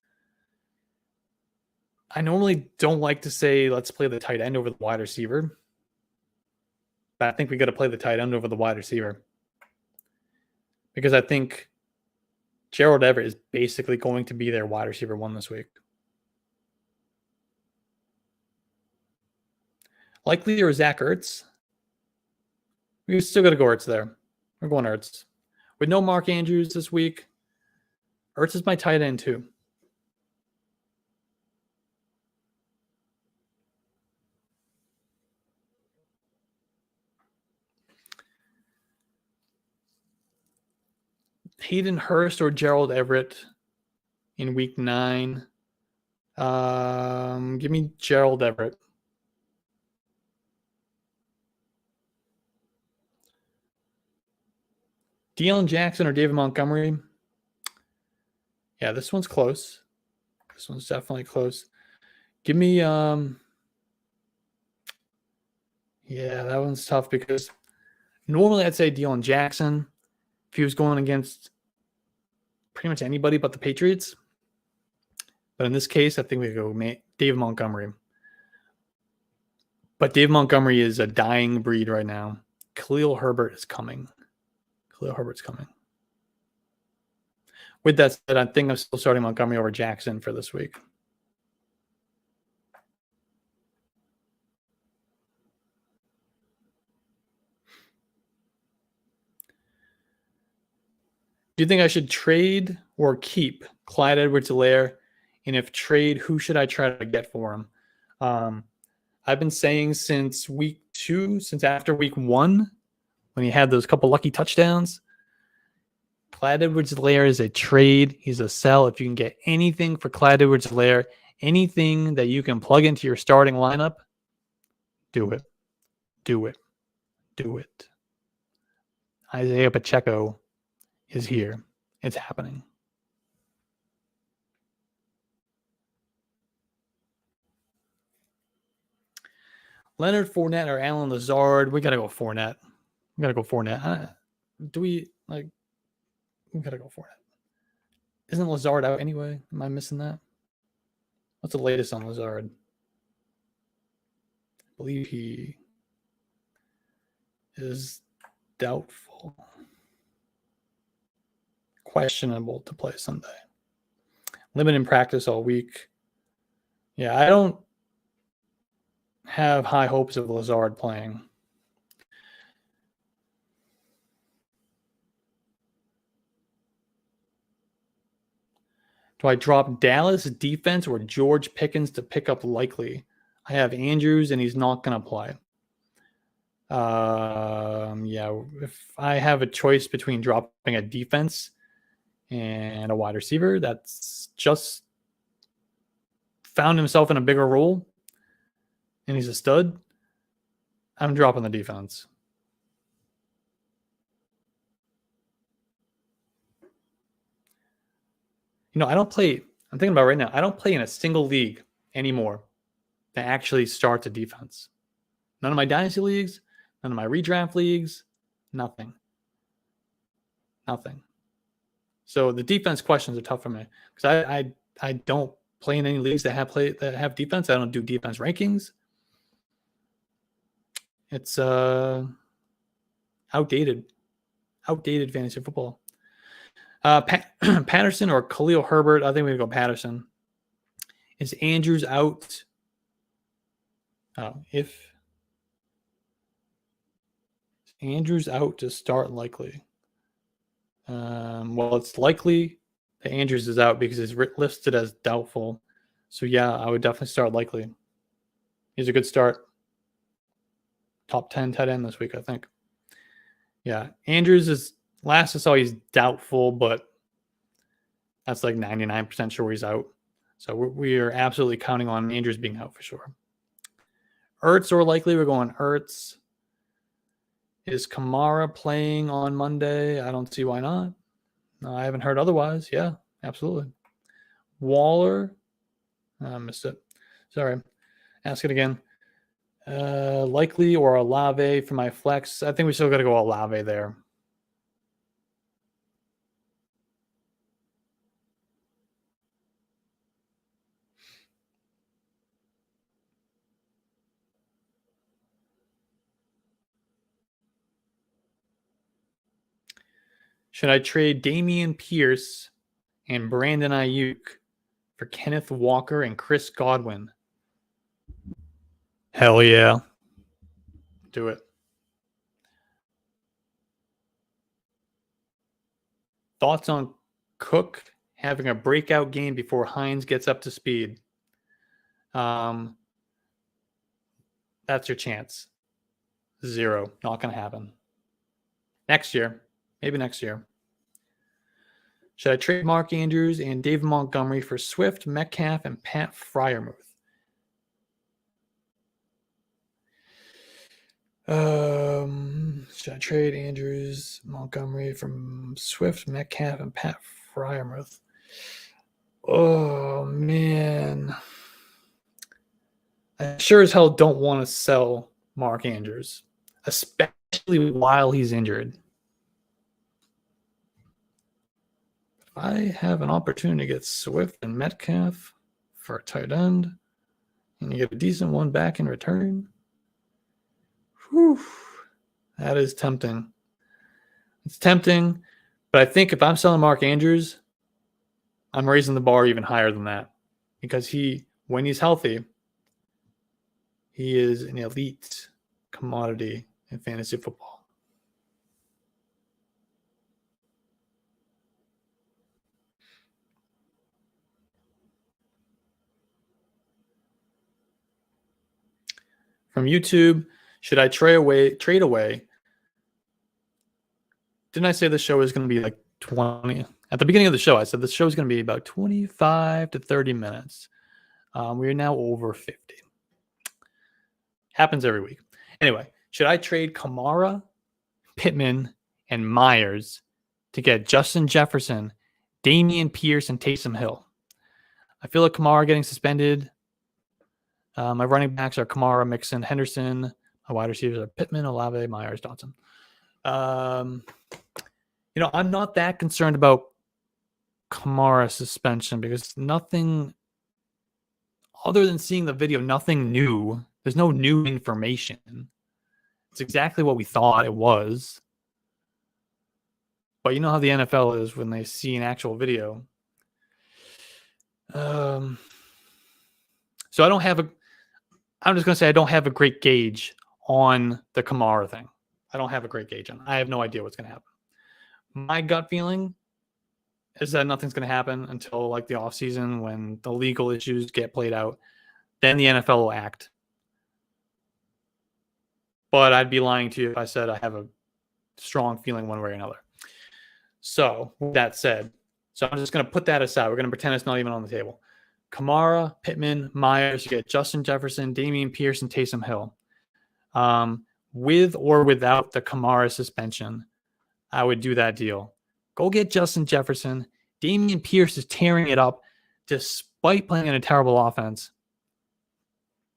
I normally don't like to say let's play the tight end over the wide receiver. But I think we got to play the tight end over the wide receiver. Because I think Gerald Everett is basically going to be their wide receiver 1 this week. Likely or Zach Ertz? We still got to go Ertz there. We're going Ertz. With no Mark Andrews this week, Ertz is my tight end too. Hayden Hurst or Gerald Everett in week 9. Give me Gerald Everett. Deion Jackson or David Montgomery? Yeah, this one's close. This one's definitely close. Give me yeah, that one's tough because normally I'd say Deion Jackson if he was going against pretty much anybody but the Patriots. But in this case, I think we go Dave Montgomery. But Dave Montgomery is a dying breed right now. Khalil Herbert is coming. Khalil Herbert's coming. With that said, I think I'm still starting Montgomery over Jackson for this week. Do you think I should trade or keep Clyde Edwards-Helaire? And if trade, who should I try to get for him? I've been saying since week 2, since after week 1, when he had those couple lucky touchdowns, Clyde Edwards-Helaire is a trade. He's a sell. If you can get anything for Clyde Edwards-Helaire, anything that you can plug into your starting lineup, do it. Do it. Do it. Isaiah Pacheco is here. It's happening. Leonard Fournette or Alan Lazard? We got to go Fournette. We got to go Fournette. We got to go Fournette. Isn't Lazard out anyway? Am I missing that? What's the latest on Lazard? I believe he is doubtful. Questionable to play Sunday. Limited practice all week. Yeah, I don't have high hopes of Lazard playing. Do I drop Dallas defense or George Pickens to pick up Likely? I have Andrews and he's not going to play. Yeah, if I have a choice between dropping a defense and a wide receiver that's just found himself in a bigger role and he's a stud, I'm dropping the defense. I don't play. I'm thinking about right now. I don't play in a single league anymore that actually starts a defense. None of my dynasty leagues, none of my redraft leagues, nothing. So the defense questions are tough for me because I don't play in any leagues that have defense. I don't do defense rankings. It's outdated fantasy football. Patterson or Khalil Herbert? I think we go Patterson. Is Andrews out? If Andrews out to start Likely. Well, it's likely that Andrews is out because he's listed as doubtful. So yeah, I would definitely start Likely. He's a good start. Top 10 tight end this week, I think. Yeah, Andrews is last I saw he's doubtful, but that's like 99% sure he's out. So we are absolutely counting on Andrews being out for sure. Ertz or Likely, we're going Ertz. Is Kamara playing on Monday? I don't see why not. No, I haven't heard otherwise. Yeah, absolutely. Waller. I missed it. Sorry. Ask it again. Likely or Olave for my flex. I think we still got to go Olave there. Should I trade Damian Pierce and Brandon Ayuk for Kenneth Walker and Chris Godwin? Hell yeah. Do it. Thoughts on Cook having a breakout game before Hines gets up to speed? That's your chance. 0. Not going to happen. Next year. Maybe next year. Should I trade Mark Andrews and David Montgomery for Swift, Metcalf, and Pat Freiermuth? Should I trade Andrews, Montgomery from Swift, Metcalf, and Pat Freiermuth? Oh, man. I sure as hell don't want to sell Mark Andrews, especially while he's injured. If I have an opportunity to get Swift and Metcalf for a tight end, and you get a decent one back in return, whew, that is tempting. It's tempting, but I think if I'm selling Mark Andrews, I'm raising the bar even higher than that because when he's healthy, he is an elite commodity in fantasy football. From YouTube, should I trade away? Didn't I say the show is going to be like 20? At the beginning of the show, I said the show is going to be about 25 to 30 minutes. We are now over 50. Happens every week. Anyway, should I trade Kamara, Pittman, and Myers to get Justin Jefferson, Damian Pierce, and Taysom Hill? I feel like Kamara getting suspended. My running backs are Kamara, Mixon, Henderson. My wide receivers are Pittman, Olave, Myers, Dotson. I'm not that concerned about Kamara suspension because nothing other than seeing the video, nothing new. There's no new information. It's exactly what we thought it was. But you know how the NFL is when they see an actual video. So I'm just going to say I don't have a great gauge on the Kamara thing. I don't have a great gauge on it. I have no idea what's going to happen. My gut feeling is that nothing's going to happen until like the offseason when the legal issues get played out. Then the NFL will act. But I'd be lying to you if I said I have a strong feeling one way or another. So with that said, I'm just going to put that aside. We're going to pretend it's not even on the table. Kamara, Pittman, Myers, you get Justin Jefferson, Damian Pierce, and Taysom Hill. With or without the Kamara suspension, I would do that deal. Go get Justin Jefferson. Damian Pierce is tearing it up despite playing in a terrible offense.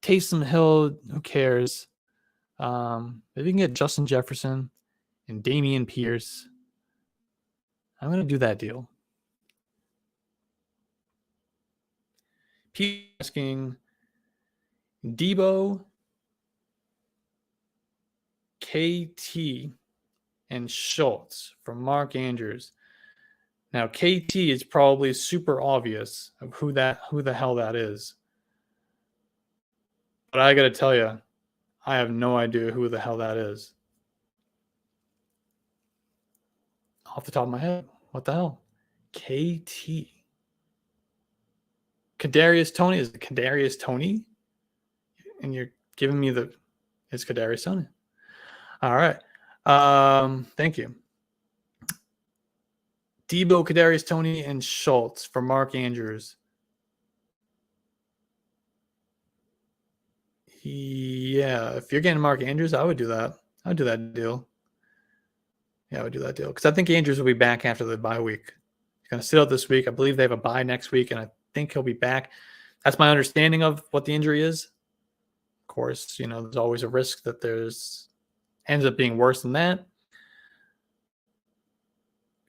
Taysom Hill, who cares? If you can get Justin Jefferson and Damian Pierce, I'm going to do that deal. People asking Debo, KT, and Schultz from Mark Andrews. Now, KT is probably super obvious of who the hell that is. But I got to tell you, I have no idea who the hell that is. Off the top of my head, what the hell? KT. Kadarius Toney, is it Kadarius Toney? And you're giving me it's Kadarius Toney. All right. Thank you. Debo, Kadarius Toney, and Schultz for Mark Andrews. Yeah, if you're getting Mark Andrews, I would do that. I would do that deal. Yeah, I would do that deal. Because I think Andrews will be back after the bye week. He's going to sit out this week. I believe they have a bye next week, and I think he'll be back. That's my understanding of what the injury is. Of course, there's always a risk that ends up being worse than that.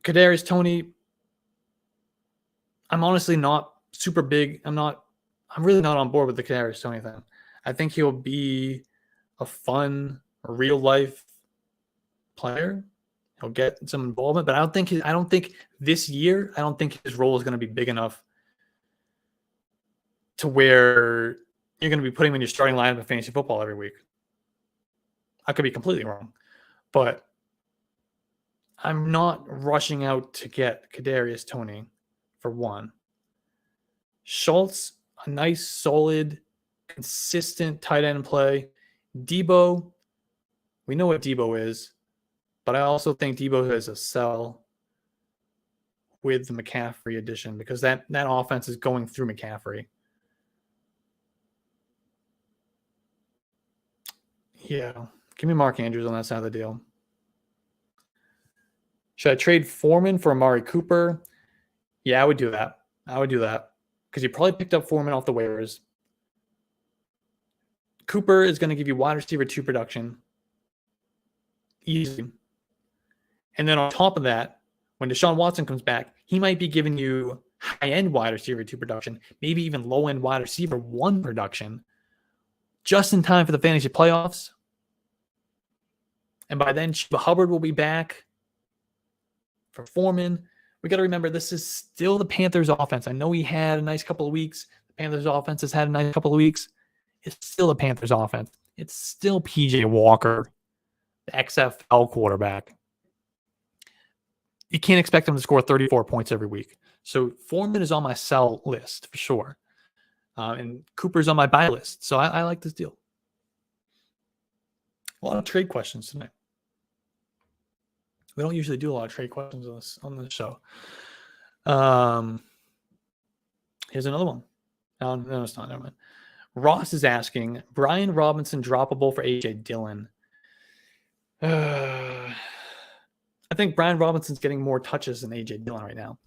Kadarius Toney, I'm honestly not super big. I'm really not on board with the Kadarius Toney thing. I think he'll be a fun, real life player. He'll get some involvement, but I don't think this year, I don't think his role is going to be big enough to where you're going to be putting him in your starting lineup of fantasy football every week. I could be completely wrong, but I'm not rushing out to get Kadarius Toney for one. Schultz, a nice, solid, consistent tight end play. Debo, we know what Debo is, but I also think Debo is a sell with the McCaffrey addition because that offense is going through McCaffrey. Yeah, give me Mark Andrews on that side of the deal. Should I trade Foreman for Amari Cooper? Yeah, I would do that. because you probably picked up Foreman off the waivers. Cooper is going to give you wide receiver 2 production. Easy. And then on top of that, when Deshaun Watson comes back, he might be giving you high-end wide receiver 2 production, maybe even low-end wide receiver 1 production, just in time for the fantasy playoffs. And by then, Chuba Hubbard will be back for Foreman. We got to remember, this is still the Panthers' offense. I know he had a nice couple of weeks. The Panthers' offense has had a nice couple of weeks. It's still the Panthers' offense. It's still P.J. Walker, the XFL quarterback. You can't expect him to score 34 points every week. So Foreman is on my sell list for sure. And Cooper's on my buy list. So I like this deal. A lot of trade questions tonight. We don't usually do a lot of trade questions on this show. Here's another one. No, it's not. Never mind. Ross is asking, Brian Robinson droppable for A.J. Dillon. I think Brian Robinson's getting more touches than A.J. Dillon right now.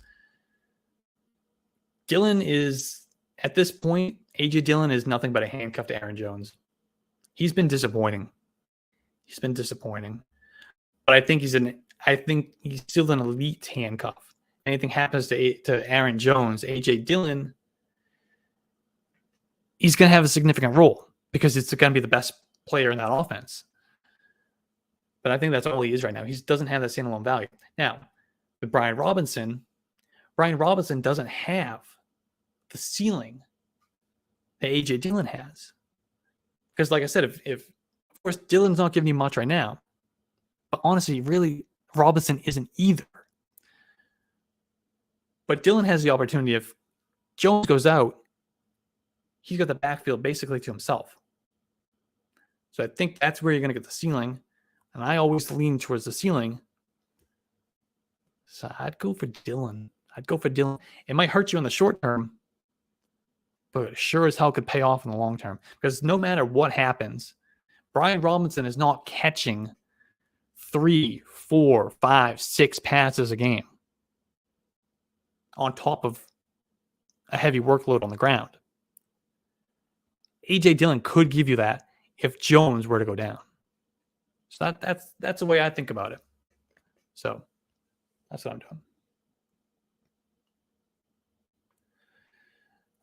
Dillon is, at this point, A.J. Dillon is nothing but a handcuff to Aaron Jones. He's been disappointing. But I think he's still an elite handcuff. Anything happens to Aaron Jones, A.J. Dillon, he's going to have a significant role because it's going to be the best player in that offense. But I think that's all he is right now. He doesn't have that standalone value. Now, with Brian Robinson doesn't have the ceiling that A.J. Dillon has. Because like I said, if of course Dillon's not giving you much right now, but honestly, really, Robinson isn't either. But Dillon has the opportunity. If Jones goes out, he's got the backfield basically to himself. So I think that's where you're going to get the ceiling. And I always lean towards the ceiling. So I'd go for Dillon. It might hurt you in the short term, but it sure as hell could pay off in the long term. Because no matter what happens, Brian Robinson is not catching 3, 4, 5, 6 passes a game on top of a heavy workload on the ground. A.J. Dillon could give you that if Jones were to go down. So that's the way I think about it. So that's what I'm doing.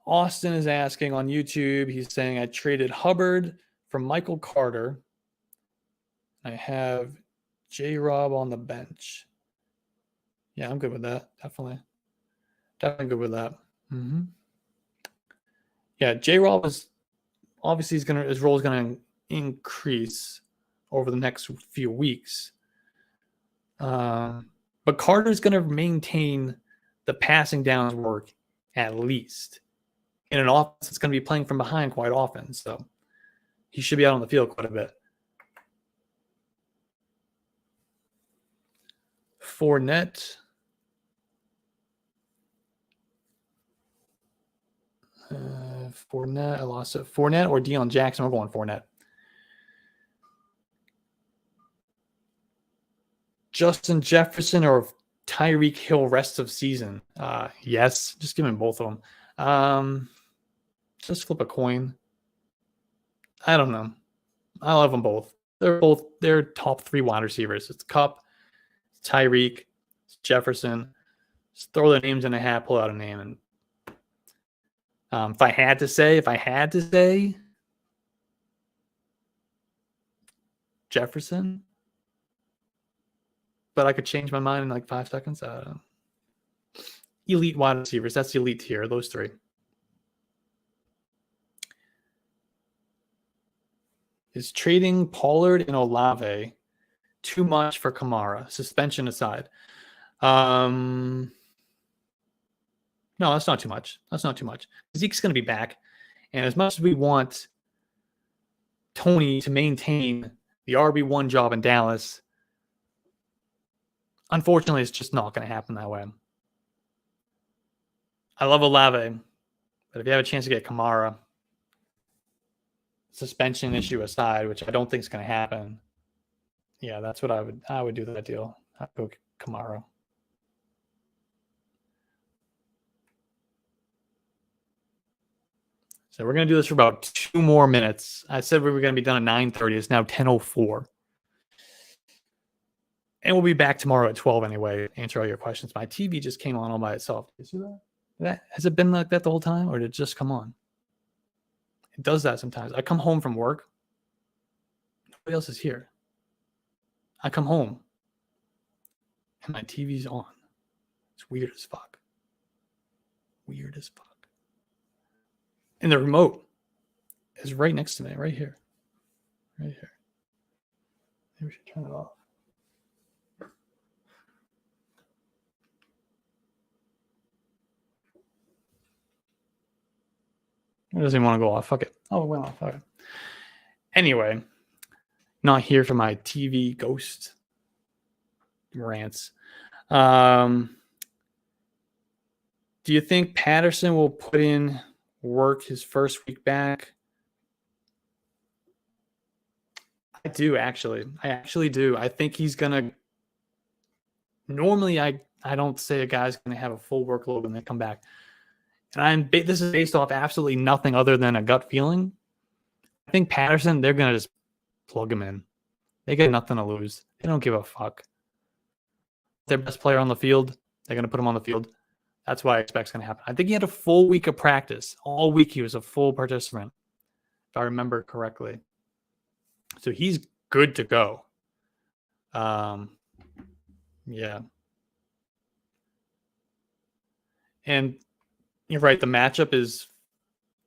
Austin is asking on YouTube. He's saying, I traded Hubbard for Michael Carter. I have J-Rob on the bench. Yeah, I'm good with that. Definitely good with that. Mm-hmm. Yeah, J-Rob is obviously his role is going to increase over the next few weeks. But Carter's going to maintain the passing downs work at least in an offense that's going to be playing from behind quite often. So he should be out on the field quite a bit. Fournette. Fournette, I lost it. Fournette or Deion Jackson? We're going Fournette. Justin Jefferson or Tyreek Hill rest of season? Yes, just give him both of them. Just flip a coin. I don't know. I love them both. They're top 3 wide receivers. It's Kupp, it's Tyreek, it's Jefferson. Just throw their names in a hat, pull out a name, and if I had to say Jefferson, but I could change my mind in like 5 seconds. Elite wide receivers. That's the elite tier, those 3. Is trading Pollard and Olave too much for Kamara? Suspension aside. No, that's not too much. Zeke's going to be back. And as much as we want Tony to maintain the RB1 job in Dallas, unfortunately, it's just not going to happen that way. I love Olave, but if you have a chance to get Kamara, suspension issue aside, which I don't think is going to happen, yeah, that's what I would do that deal. I'd go Kamara. So we're going to do this for about 2 more minutes. I said we were going to be done at 9:30. It's now 10:04. And we'll be back tomorrow at 12 anyway, answer all your questions. My TV just came on all by itself. You see that? Has it been like that the whole time, or did it just come on? It does that sometimes. I come home from work. Nobody else is here. I come home and my TV's on. It's weird as fuck. Weird as fuck. And the remote is right next to me, right here. Right here. Maybe we should turn it off. It doesn't even want to go off. Fuck it. Oh, it went off. Okay. Anyway, not here for my TV ghost rants. Do you think Patterson will put in work his first week back? I do, actually. I actually do. I think he's going to... Normally, I don't say a guy's going to have a full workload and then come back. And this is based off absolutely nothing other than a gut feeling. I think Patterson, they're going to just plug him in. They got nothing to lose. They don't give a fuck. Their best player on the field, they're going to put him on the field. That's what I expect is going to happen. I think he had a full week of practice. All week he was a full participant, if I remember correctly. So he's good to go. Yeah. And you're right. The matchup is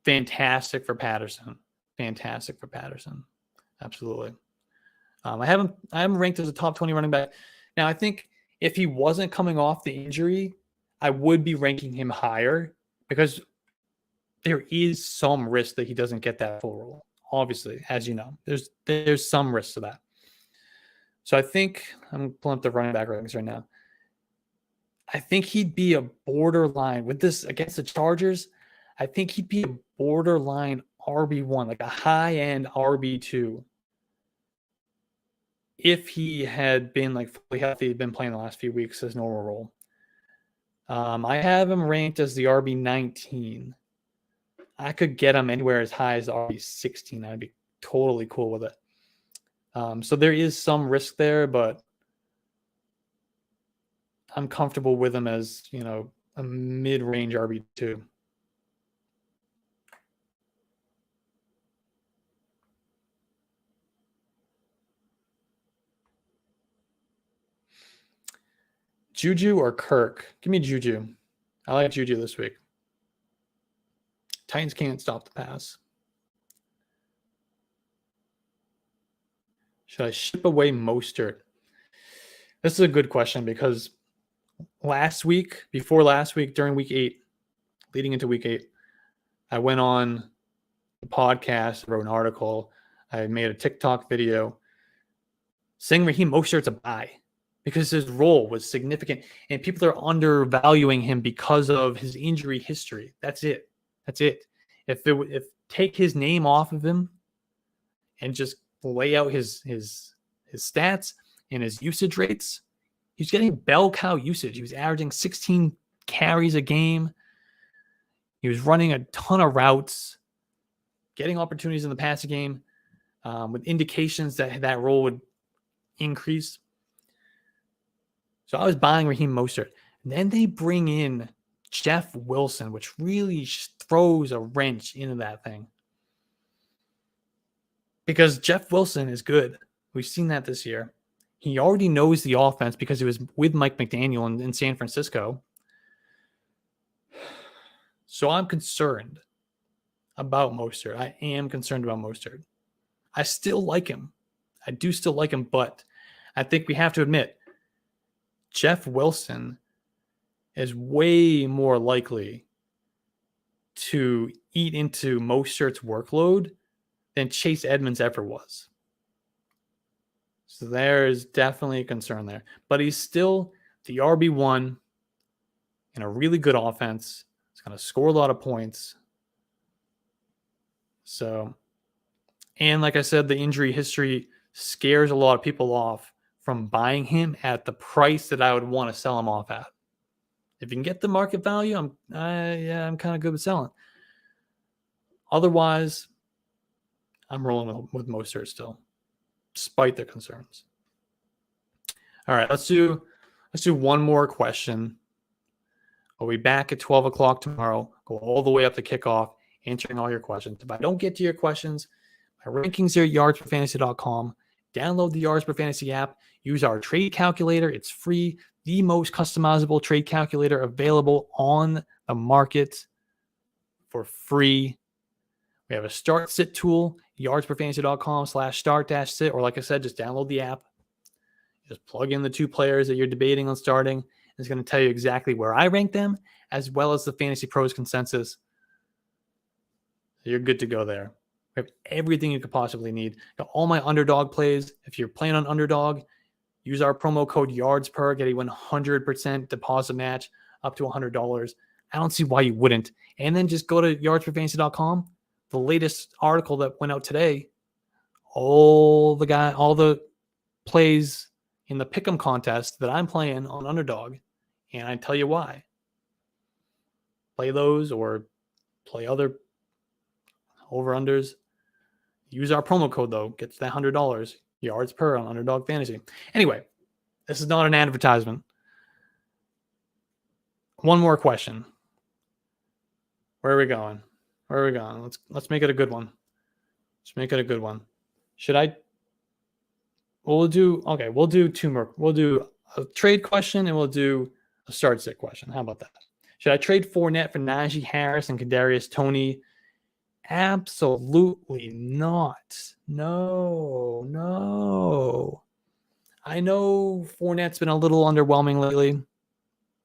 fantastic for Patterson. Fantastic for Patterson. Absolutely. I haven't ranked as a top 20 running back. Now, I think if he wasn't coming off the injury, I would be ranking him higher because there is some risk that he doesn't get that full role. Obviously, as you know, there's some risk to that. So I think I'm pulling up the running back rankings right now. I think he'd be a borderline with this against the Chargers. I think he'd be a borderline RB1, like a high-end RB2. If he had been like fully healthy, he'd been playing the last few weeks as normal role. I have him ranked as the RB19. I could get him anywhere as high as RB16. I'd be totally cool with it. So there is some risk there, but I'm comfortable with him as, a mid-range RB2. Juju or Kirk? Give me Juju. I like Juju this week. Titans can't stop the pass. Should I ship away Mostert? This is a good question because before last week, during week 8, leading into week 8, I went on the podcast, wrote an article, I made a TikTok video saying Raheem Mostert's a buy because his role was significant and people are undervaluing him because of his injury history. That's it. If take his name off of him and just lay out his stats and his usage rates, he's getting bell cow usage. He was averaging 16 carries a game. He was running a ton of routes, getting opportunities in the passing game with indications that role would increase. So I was buying Raheem Mostert. And then they bring in Jeff Wilson, which really throws a wrench into that thing. Because Jeff Wilson is good. We've seen that this year. He already knows the offense because he was with Mike McDaniel in San Francisco. So I'm concerned about Mostert. I am concerned about Mostert. I still like him. I do still like him, but I think we have to admit Jeff Wilson is way more likely to eat into Mostert's workload than Chase Edmonds ever was. So there is definitely a concern there. But he's still the RB1 in a really good offense. He's going to score a lot of points. So, and like I said, the injury history scares a lot of people off from buying him at the price that I would want to sell him off at. If you can get the market value, I'm kind of good with selling. Otherwise, I'm rolling with Mostert still, despite the concerns. All right, let's do one more question. We'll be back at 12 o'clock tomorrow. Go all the way up to kickoff, answering all your questions. If I don't get to your questions, my rankings are at yardsperfantasy.com. Download the Yards Per Fantasy app. Use our trade calculator. It's free. The most customizable trade calculator available on the market for free. We have a start-sit tool, yardsperfantasy.com/start-sit, or like I said, just download the app. Just plug in the 2 players that you're debating on starting. It's going to tell you exactly where I rank them, as well as the Fantasy Pros consensus. You're good to go there. We have everything you could possibly need. Got all my Underdog plays. If you're playing on Underdog, use our promo code YARDSPER, get a 100% deposit match up to $100. I don't see why you wouldn't. And then just go to yardsperfantasy.com. The latest article that went out today, all the plays in the pick'em contest that I'm playing on Underdog, and I tell you why. Play those or play other over-unders. Use our promo code, though. Gets that $100. Yards per on Underdog Fantasy. Anyway, this is not an advertisement. One more question. Where are we going? Let's make it a good one. We'll do 2 more. We'll do a trade question and we'll do a start-sit question. How about that? Should I trade Fournette for Najee Harris and Kadarius Toney? Absolutely not. No. I know Fournette's been a little underwhelming lately.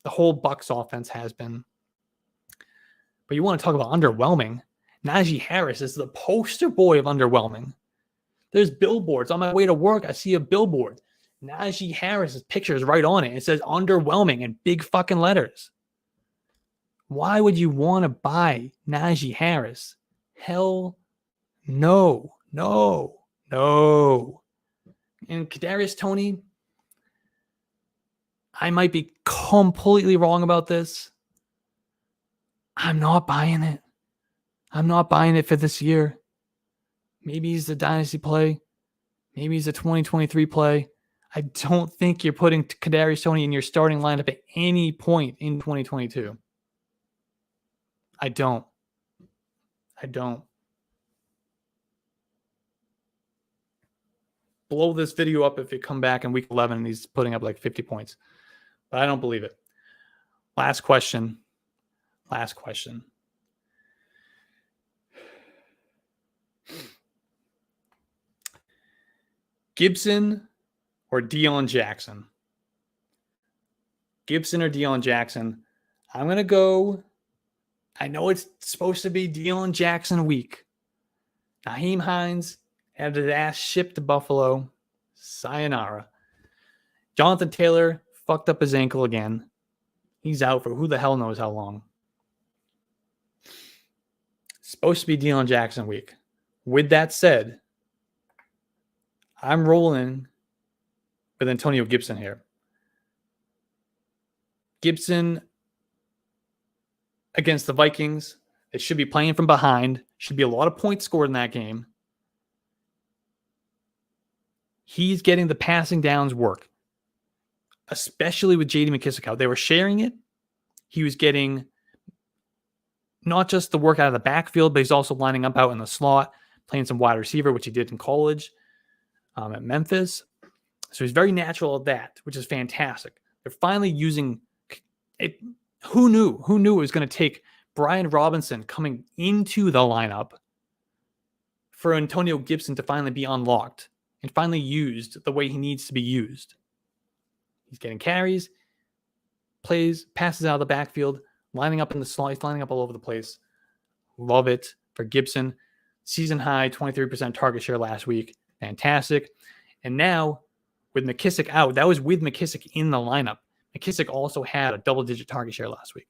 The whole Bucks offense has been. But you want to talk about underwhelming? Najee Harris is the poster boy of underwhelming. There's billboards. On my way to work, I see a billboard. Najee Harris's picture is right on it. It says underwhelming in big fucking letters. Why would you want to buy Najee Harris? Hell no. And Kadarius Toney, I might be completely wrong about this. I'm not buying it. I'm not buying it for this year. Maybe he's a dynasty play. Maybe he's a 2023 play. I don't think you're putting Kadarius Toney in your starting lineup at any point in 2022. I don't. Blow this video up if you come back in week 11 and he's putting up like 50 points. But I don't believe it. Last question. Gibson or Deion Jackson? I'm going to go. I know it's supposed to be Deion Jackson week. Nyheim Hines had his ass shipped to Buffalo. Sayonara. Jonathan Taylor fucked up his ankle again. He's out for who the hell knows how long. Supposed to be Deion Jackson week. With that said, I'm rolling with Antonio Gibson here. Gibson against the Vikings. They should be playing from behind. Should be a lot of points scored in that game. He's getting the passing downs work, especially with J.D. McKissic out. They were sharing it. He was getting not just the work out of the backfield, but he's also lining up out in the slot, playing some wide receiver, which he did in college at Memphis. So he's very natural at that, which is fantastic. They're finally using it. Who knew? Who knew it was going to take Brian Robinson coming into the lineup for Antonio Gibson to finally be unlocked and finally used the way he needs to be used? He's getting carries, plays, passes out of the backfield, lining up in the slot. He's lining up all over the place. Love it for Gibson. Season high, 23% target share last week. Fantastic. And now with McKissic out, that was with McKissic in the lineup. McKissic also had a double-digit target share last week.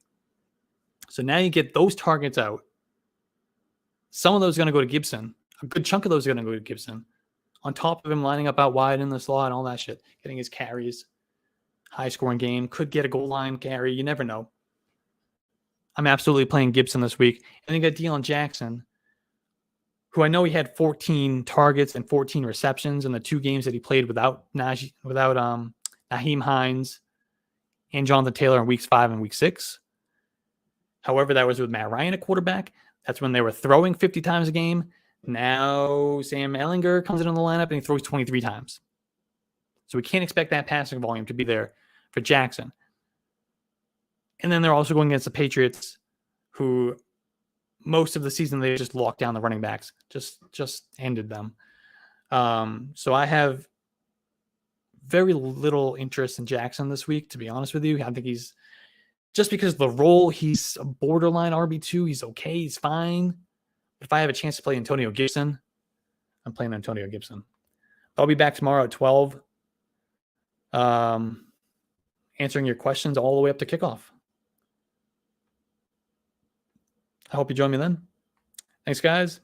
So now you get those targets out. Some of those are going to go to Gibson. A good chunk of those are going to go to Gibson. On top of him lining up out wide in the slot and all that shit. Getting his carries. High-scoring game. Could get a goal line carry. You never know. I'm absolutely playing Gibson this week. And then you got Deion Jackson, who I know he had 14 targets and 14 receptions in the 2 games that he played without Naheem Hines and Jonathan Taylor in weeks 5 and week 6. However, that was with Matt Ryan at quarterback. That's when they were throwing 50 times a game. Now Sam Ehlinger comes in on the lineup and he throws 23 times. So we can't expect that passing volume to be there for Jackson. And then they're also going against the Patriots, who most of the season they just locked down the running backs, just ended them. So I have very little interest in Jackson this week, to be honest with you. I think he's just because of the role, he's a borderline RB2. He's okay. He's fine. If I have a chance to play Antonio Gibson, I'm playing Antonio Gibson. I'll be back tomorrow at 12, answering your questions all the way up to kickoff. I hope you join me then. Thanks, guys.